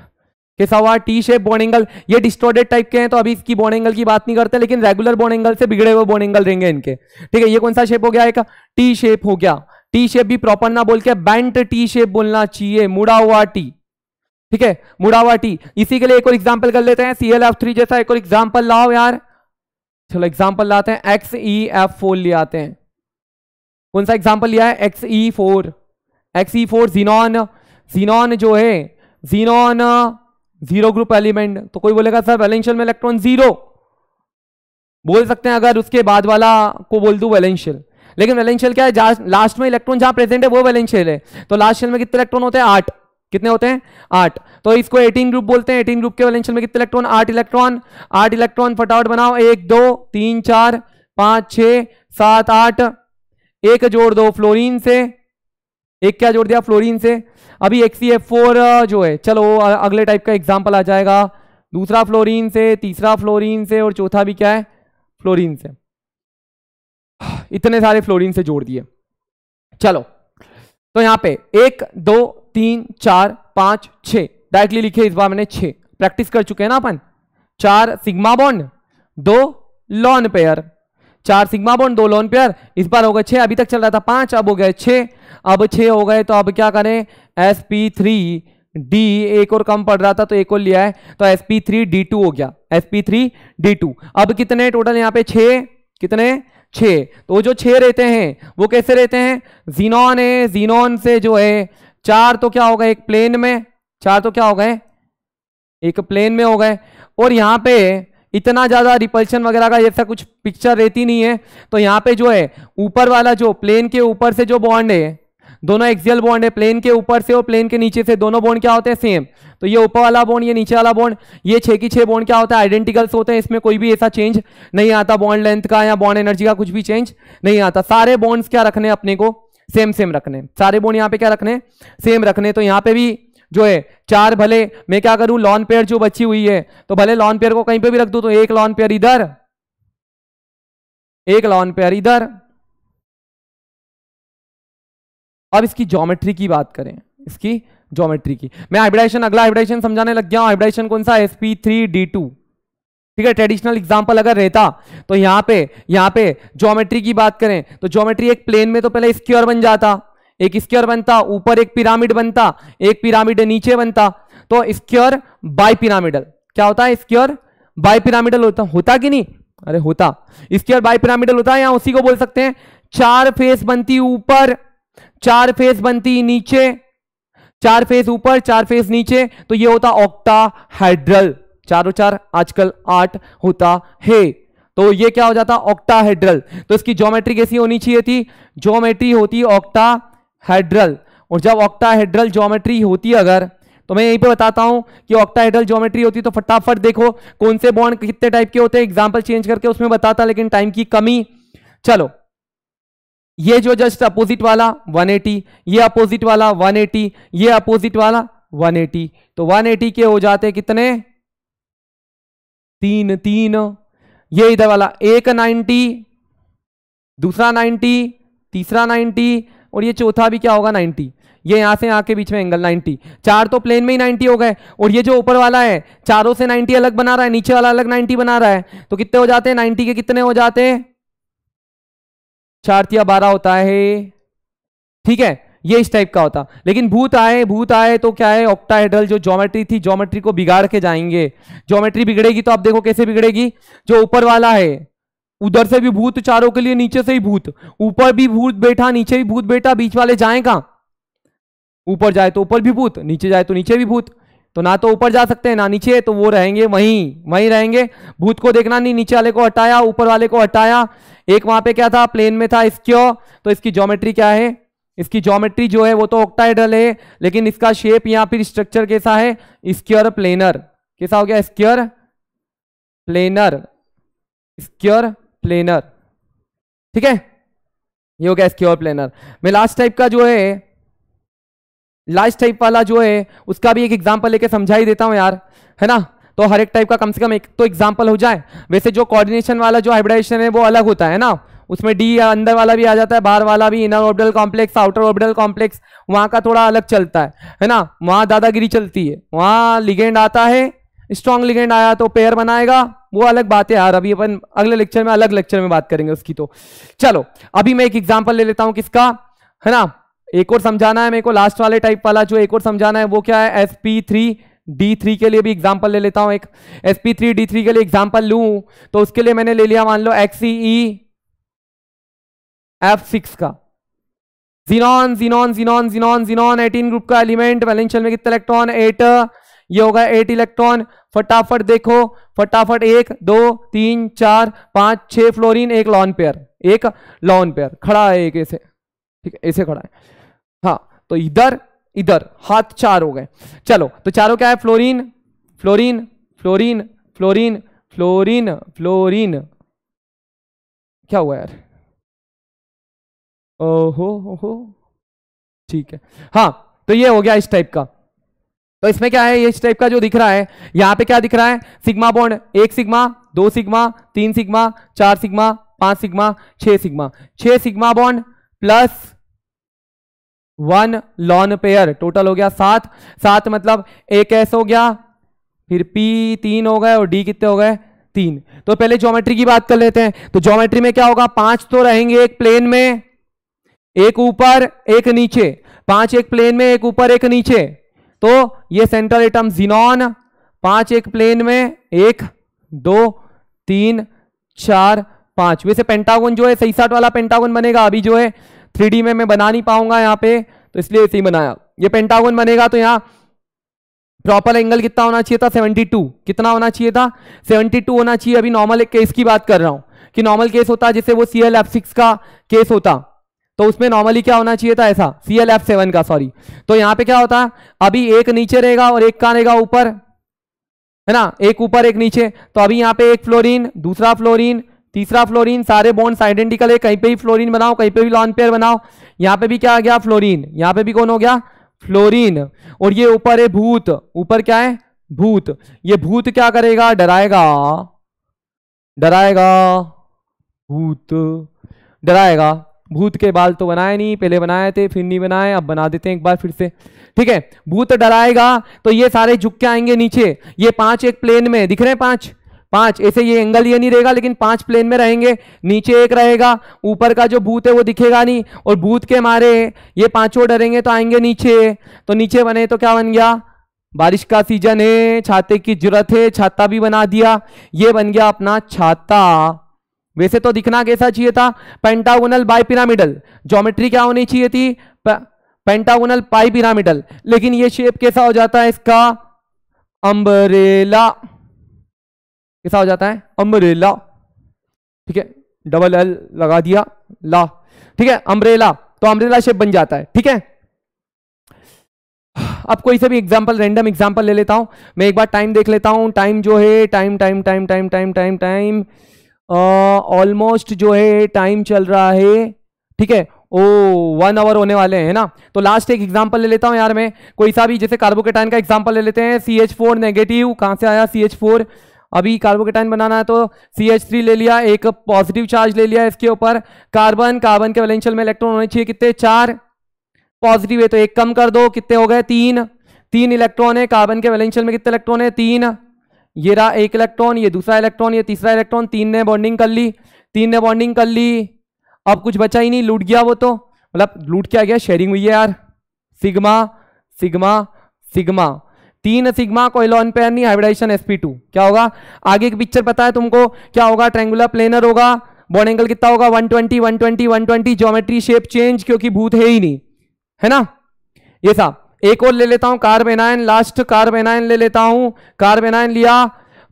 कैसा हुआ, टी शेप बॉन्ड एंगल। ये डिस्टॉर्टेड टाइप के हैं, तो अभी इसकी बॉन्ड एंगल की बात नहीं करते, लेकिन रेगुलर बॉन्ड एंगल से बिगड़े हुए बॉन्ड एंगल रहेंगे इनके। ठीक है, ये कौन सा शेप हो गया, एक टी शेप हो गया। टी शेप भी प्रॉपर ना बोल के बेंट टी शेप बोलना चाहिए, मुड़ा हुआ टी। ठीक है, मुड़ा हुआ टी। इसी के लिए एक और एग्जांपल कर लेते हैं, ClF3 जैसा एक और एग्जांपल लाओ यार। चलो एग्जांपल लाते हैं, XeF4 ले आते हैं। कौन सा एग्जांपल लिया है, XE4, XE4 जीनॉन। जीनॉन जो है, जीनॉन 0 ग्रुप एलिमेंट। तो कोई बोलेगा सर वैलेंशियल में इलेक्ट्रॉन 0, बोल सकते हैं अगर उसके बाद वाला को बोल दूं वैलेंशियल। लेकिन वैलेंशियल क्या है, लास्ट में इलेक्ट्रॉन जहां प्रेजेंट है वो वैलेंशियल है। तो लास्ट शेल में कितने इलेक्ट्रॉन होते हैं, 8। कितने होते हैं, 8। तो इसको 18 ग्रुप बोलते हैं। 18 ग्रुप के वैलेंशियल में कितने इलेक्ट्रॉन, 8 इलेक्ट्रॉन। 8 इलेक्ट्रॉन फटाफट बनाओ, 1 2 3 4 5 6 7 8। एक जोड़ दो फ्लोरीन से, एक क्या जोड़ दिया, फ्लोरीन से। अभी XeF4 जो है, चलो अगले टाइप का एग्जांपल आ जाएगा। दूसरा फ्लोरीन से, तीसरा फ्लोरीन से, और चौथा भी क्या है, फ्लोरीन से, इतने सारे फ्लोरीन से जोड़ दिए। चलो तो यहां पे 1 2 3 4 5 6 डायरेक्टली लिखे, इस बार मैंने 6 प्रैक्टिस कर चुके हैं ना अपन। 4 sigma bond 2 lone pair, 4 sigma bond 2 lone pair, इस बार हो गए 6, अभी तक चल रहा था 5, अब हो गए 6, अब 6 हो गए तो अब क्या करें, sp3d, एक और कम पड़ रहा था तो एक और लिया है तो sp3d2 हो गया, sp3d2। अब कितने टोटल यहाँ पे 6, कितने 6, तो जो 6 रहते हैं वो कैसे रहते हैं, जीनॉन है, जीनॉन से जो है 4 तो क्या हो गए एक प्लेन में, 4 तो क्या हो गए एक प्लेन में हो गए, और यहाँ पे इतना ज्यादा रिपल्शन वगैरह का ऐसा कुछ पिक्चर रहती नहीं है, तो यहाँ पे जो है ऊपर वाला जो प्लेन के ऊपर से जो बॉन्ड है, दोनों एक्सियल बॉन्ड है, प्लेन के ऊपर से और प्लेन के नीचे से, दोनों बॉन्ड क्या होते हैं सेम, तो ये ऊपर वाला बॉन्ड, ये नीचे वाला बॉन्ड, ये 6 की 6 बॉन्ड क्या होता है आइडेंटिकल्स होते हैं, इसमें कोई भी ऐसा चेंज नहीं आता, बॉन्ड लेंथ का या बॉन्ड एनर्जी का कुछ भी चेंज नहीं आता, सारे बॉन्ड्स क्या रखने अपने को सेम सेम रखने, सारे बॉन्ड यहाँ पे क्या रखने सेम रखने। तो यहाँ पे भी जो है 4, भले मैं क्या करूं लॉन पेयर जो बची हुई है तो भले लॉन पेयर को कहीं पे भी रख दूं, तो एक लॉन पेयर इधर, एक लॉन पेयर इधर। अब इसकी ज्योमेट्री की बात करें, इसकी ज्योमेट्री की, मैं हाइब्रिडाइजेशन अगला हाइब्रिडाइजेशन समझाने लग गया हूं। हाइब्रिडाइजेशन कौन सा, sp3d2, ठीक है। ट्रेडिशनल एग्जांपल अगर रहता तो यहाँ पे ज्योमेट्री की बात करें तो ज्योमेट्री एक प्लेन में तो पहले स्क्वायर बन जाता, एक स्क्वायर बनता, ऊपर एक पिरामिड बनता, एक पिरामिड नीचे बनता, तो स्क्वायर बाई पिरामिडल क्या होता है, स्क्वायर बाई पिरामिडल होता कि नहीं, अरे होता, स्क्वायर बाई पिरामिडल होता है, या उसी को बोल सकते हैं 4 फेस बनती ऊपर, 4 फेस बनती नीचे, 4 फेस ऊपर 4 फेस नीचे, तो ये होता ऑक्टाहेड्रल, 4 और 4 आजकल 8 होता है, तो ये क्या हो जाता ऑक्टाहेड्रल। तो इसकी ज्योमेट्री कैसी होनी चाहिए थी, ज्योमेट्री होती ऑक्टाहेड्रल, और जब ऑक्टाहेड्रल ज्योमेट्री होती अगर, तो मैं यहीं पे बताता हूं कि ऑक्टाहेड्रल ज्योमेट्री होती, तो फटाफट देखो कौन से बॉन्ड कितने टाइप के होते हैं, एग्जांपल चेंज करके उसमें बताता, लेकिन टाइम की कमी। चलो ये जो जस्ट अपोजिट वाला 180, ये अपोजिट वाला 180, ये अपोजिट वाला 180, तो 180 के हो जाते कितने 3 3, ये इधर वाला एक 90, दूसरा 90, तीसरा 90, और ये चौथा भी क्या होगा 90, ये यहां से यहां के बीच में एंगल 90, 4 तो प्लेन में ही 90 हो गए, और ये जो ऊपर वाला है चारों से 90 अलग बना रहा है, नीचे वाला अलग 90 बना रहा है, तो कितने हो जाते हैं 90 के कितने हो जाते हैं 4 या 12 होता है, ठीक है, ये इस टाइप का होता। लेकिन भूत आए तो क्या है, ऑक्टाहेड्रल जो ज्योमेट्री थी, ज्योमेट्री को बिगाड़ के जाएंगे, ज्योमेट्री बिगड़ेगी तो आप देखो कैसे बिगड़ेगी, जो ऊपर वाला है उधर से भी भूत चारों के लिए, नीचे से ही भूत, ऊपर भी भूत बैठा नीचे भी भूत बैठा, बीच वाले जाए कहां, ऊपर जाए तो ऊपर भी भूत, नीचे जाए तो नीचे भी भूत, तो ना तो ऊपर जा सकते हैं ना नीचे, तो वो रहेंगे वहीं रहेंगे, भूत को देखना नहीं, नीचे वाले को हटाया ऊपर वाले को हटाया, एक वहां पे क्या था प्लेन में था स्क्वायर, तो इसकी ज्योमेट्री क्या है, इसकी ज्योमेट्री जो है वो तो ऑक्टाहेड्रल है, लेकिन इसका शेप या फिर स्ट्रक्चर कैसा है, स्क्वायर प्लेनर, कैसा हो गया स्क्वायर प्लेनर, स्क्वायर प्लेनर, ठीक है, ये हो गया स्क्वायर प्लेनर। मैं लास्ट टाइप का जो है, लास्ट टाइप वाला जो है उसका भी एक एग्जांपल लेके समझा ही देता हूं यार, है ना, तो हर एक टाइप का कम से कम एक तो एग्जांपल हो जाए। वैसे जो कोऑर्डिनेशन वाला जो हाइब्रिडाइजेशन है वो अलग होता है ना, उसमें डी अंदर वाला भी आ जाता है, बाहर वाला भी, inner orbital complex outer orbital complex, वहां का थोड़ा अलग चलता है ना, वहां दादागिरी चलती है, वहां लिगेंड आता है, स्ट्रॉन्ग लिगेंड आया तो पेयर बनाएगा, वो अलग बात है यार, अभी अपन अगले लेक्चर में अलग लेक्चर में बात करेंगे उसकी। तो चलो अभी मैं एक एग्जाम्पल ले लेता हूं किसका, है ना, एक और समझाना है मेरे को, लास्ट वाले टाइप वाला जो एक और समझाना है वो क्या है, sp3d3 के लिए भी एग्जांपल ले लेता हूं एक, sp3d3 के लिए एग्जांपल लूं तो उसके लिए मैंने ले लिया मान लो XeF6 का, xenon xenon xenon xenon xenon 18 group का एलिमेंट, वैलेंस शेल में कितने इलेक्ट्रॉन 8, ये होगा 8 इलेक्ट्रॉन, फटाफट देखो फटाफट 1 2 3 4 5 6 फ्लोरीन, एक लॉन पेयर खड़ा है, एक ऐसे, ठीक है ऐसे खड़ा है, हाँ तो इधर इधर हाथ 4 हो गए। चलो तो चारों क्या है, fluorine fluorine fluorine fluorine fluorine fluorine, क्या हुआ यार, ओहो ठीक है, हाँ तो ये हो गया इस टाइप का। तो इसमें क्या है, इस टाइप का जो दिख रहा है, यहां पे क्या दिख रहा है, sigma bond, 1 sigma, 2 sigma, 3 sigma, 4 sigma, 5 sigma, 6 sigma, 6 sigma bond plus 1 lone pair, total हो गया 7। 7 मतलब एक एस हो गया, फिर पी 3 हो गए और डी कितने हो गए, 3। तो पहले ज्योमेट्री की बात कर लेते हैं। तो ज्योमेट्री में क्या होगा, 5 तो रहेंगे एक प्लेन में, एक ऊपर एक नीचे, 5 एक प्लेन में, एक ऊपर एक नीचे। तो ये सेंट्रल एटम जिनॉन, 5 एक प्लेन में, 1 2 3 4 5। वैसे पेंटागन जो है सही साट वाला पेंटागन बनेगा, अभी जो है 3D में मैं बना नहीं पाऊंगा यहाँ पे, तो इसलिए ऐसे ही बनाया। ये पेंटागन बनेगा तो यहाँ प्रॉपर एंगल कितना होना चाहिए था, 72। कितना होना चाहिए था, 72 होना चाहिए। अभी नॉर्मल एक केस की बात कर रहा हूं कि नॉर्मल केस होता जैसे वो ClF6 का केस होता, तो उसमें नॉर्मली क्या होना चाहिए था, ऐसा ClF7 का, सॉरी। तो यहां पे क्या होता, अभी एक नीचे रहेगा और एक कहां रहेगा, ऊपर, है ना, एक ऊपर एक नीचे। तो अभी यहाँ पे एक फ्लोरीन, दूसरा फ्लोरीन, तीसरा फ्लोरीन, सारे बॉन्ड्स आइडेंटिकल है, कहीं पे भी फ्लोरीन बनाओ, कहीं पे भी लॉन पेयर बनाओ। यहाँ पे भी क्या आ गया, फ्लोरीन, यहाँ पे भी कौन हो गया, फ्लोरीन। और ये ऊपर है भूत, ऊपर क्या है, भूत। ये भूत क्या करेगा, डराएगा, डराएगा, भूत डराएगा। भूत के बाल तो बनाए नहीं, पहले बनाए थे फिर नहीं बनाए, अब बना देते हैं एक बार फिर से, ठीक है। भूत डराएगा तो ये सारे झुक के आएंगे नीचे। ये 5 एक प्लेन में दिख रहे हैं, 5 ऐसे, ये एंगल ये नहीं रहेगा लेकिन 5 प्लेन में रहेंगे, नीचे एक रहेगा, ऊपर का जो भूत है वो दिखेगा नहीं, और भूत के मारे ये पांचों डरेंगे तो आएंगे नीचे। तो नीचे बने तो क्या बन गया, बारिश का सीजन है, छाते की जरूरत है, छाता भी बना दिया, ये बन गया अपना छाता। वैसे तो दिखना कैसा चाहिए था, पेंटागोनल बाई पिरामिडल, ज्योमेट्री क्या होनी चाहिए थी, पेंटागोनल पाई पिरामिडल, लेकिन ये शेप कैसा हो जाता है इसका, अम्ब्रेला। कैसा हो जाता है, अम्ब्रेला, ठीक है, डबल एल लगा दिया, ला, ठीक है, अम्ब्रेला। तो अम्ब्रेला शेप बन जाता है, ठीक है। अब कोई से भी एग्जांपल, रैंडम एग्जांपल ले लेता हूं मैं, एक बार टाइम देख लेता हूं। टाइम जो है, time time time time time time time almost जो है टाइम चल रहा है, ठीक है, ओ 1 आवर होने वाले हैं ना। तो लास्ट एक एग्जांपल ले लेता हूं यार मैं, कोई सा भी, जैसे कार्बोकेटाइन का एग्जांपल ले लेते हैं। CH4 नेगेटिव, कहां से आया CH4, अभी कार्बोकेटाइन बनाना है तो CH3 ले लिया, एक पॉजिटिव चार्ज ले लिया इसके ऊपर। कार्बन, कार्बन के वैलेंशियल में इलेक्ट्रॉन होने चाहिए कितने, 4, पॉजिटिव है तो एक कम कर दो, कितने हो गए, 3 इलेक्ट्रॉन है। कार्बन के वैलेंशियल में कितने इलेक्ट्रॉन है, 3। ये रहा एक इलेक्ट्रॉन, ये दूसरा इलेक्ट्रॉन, ये तीसरा इलेक्ट्रॉन, 3 ने बॉन्डिंग कर ली, 3 ने बॉन्डिंग कर ली। अब कुछ बचा ही नहीं, लूट गया वो, तो मतलब लूट क्या गया, शेयरिंग हुई है यार, सिग्मा सिग्मा सिग्मा, 3 सिग्मा, कोई लॉन पेयर नहीं, हाइब्रिडाइजेशन sp2। क्या होगा, आगे की पिक्चर पता है तुमको क्या होगा, ट्रायंगुलर प्लेनर होगा, बॉन्ड एंगल कितना होगा, 120 120 120, ज्योमेट्री शेप चेंज क्योंकि भूत है ही नहीं, है ना। ये सा एक और ले लेता हूं, कार्बेनाइन, लास्ट कार्बेनाइन ले लेता हूं। कार्बेनाइन लिया,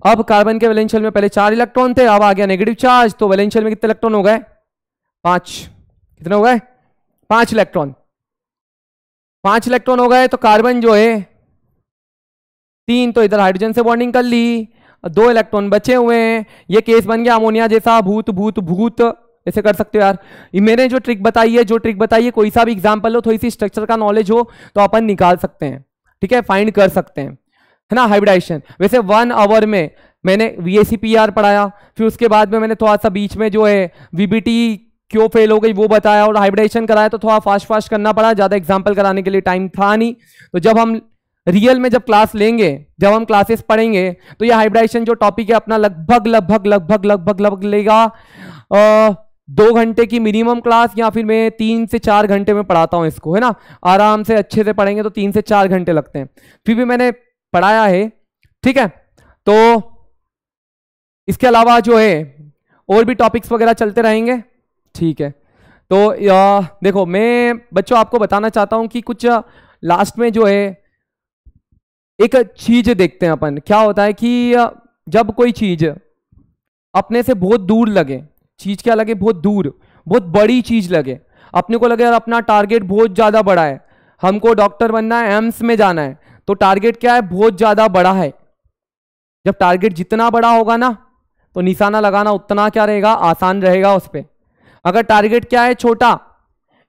अब कार्बन के वैलेंशियल में पहले 4 इलेक्ट्रॉन थे, अब आ गया नेगेटिव चार्ज, तो वैलेंशियल में कितने इलेक्ट्रॉन हो गए, 5। कितने हो गए, 5 इलेक्ट्रॉन, 5 इलेक्ट्रॉन हो गए। तो कार्बन जो है 3, तो इधर हाइड्रोजन से बॉन्डिंग कर ली, 2 इलेक्ट्रॉन बचे हुए हैं। ये केस बन गया अमोनिया जैसा, भूत भूत भूत, ऐसे कर सकते हो यार। मैंने जो ट्रिक बताई है, कोई सा भी एग्जांपल हो, थोड़ी सी स्ट्रक्चर का नॉलेज हो तो अपन निकाल सकते हैं, ठीक है, फाइंड कर सकते हैं, है ना। हाइब्रिडाइजेशन वैसे 1 आवर में मैंने VACPR पढ़ाया, फिर उसके बाद में मैंने थोड़ा सा बीच में जो है VBT क्यों फेल हो गई वो बताया, और हाइब्रिडाइजेशन कराया तो थोड़ा फास्ट करना पड़ा, ज्यादा एग्जाम्पल कराने के लिए टाइम था नहीं। तो जब हम रियल में जब क्लास लेंगे, जब हम क्लासेस पढ़ेंगे, तो ये हाइब्रिडाइजेशन जो टॉपिक है अपना लगभग लगभग लगभग लगभग लगभग लेगा 2 घंटे की मिनिमम क्लास, या फिर मैं 3 से 4 घंटे में पढ़ाता हूं इसको, है ना। आराम से अच्छे से पढ़ेंगे तो 3 से 4 घंटे लगते हैं, फिर भी मैंने पढ़ाया है, ठीक है। तो इसके अलावा जो है और भी टॉपिक्स वगैरह चलते रहेंगे, ठीक है। तो देखो मैं बच्चों आपको बताना चाहता हूं कि कुछ लास्ट में जो है एक चीज देखते हैं अपन, क्या होता है कि जब कोई चीज अपने से बहुत दूर लगे, चीज क्या लगे, बहुत दूर, बहुत बड़ी चीज लगे, अपने को लगे यार अपना टारगेट बहुत ज्यादा बड़ा है, हमको डॉक्टर बनना है, एम्स में जाना है, तो टारगेट क्या है, बहुत ज्यादा बड़ा है। जब टारगेट जितना बड़ा होगा ना, तो निशाना लगाना उतना क्या रहेगा, आसान रहेगा उस पर। अगर टारगेट क्या है, छोटा,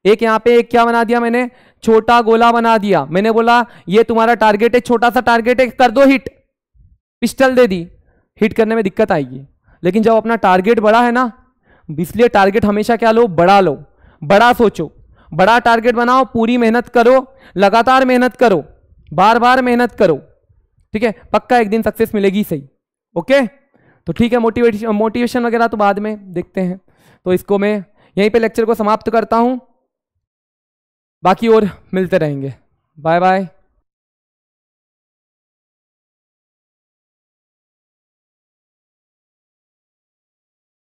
एक यहाँ पे एक क्या बना दिया मैंने, छोटा गोला बना दिया। मैंने बोला ये तुम्हारा टारगेट है, छोटा सा टारगेट है, कर दो हिट, पिस्टल दे दी, हिट करने में दिक्कत आएगी। लेकिन जब अपना टारगेट बड़ा है ना, इसलिए टारगेट हमेशा क्या लो, बड़ा सोचो, बड़ा टारगेट बनाओ, पूरी मेहनत करो, लगातार मेहनत करो, बार बार मेहनत करो, ठीक है, पक्का एक दिन सक्सेस मिलेगी सही। ओके, तो ठीक है, मोटिवेशन वगैरह तो बाद में देखते हैं। तो इसको मैं यहीं पे लेक्चर को समाप्त करता हूं, बाकी और मिलते रहेंगे। Bye bye.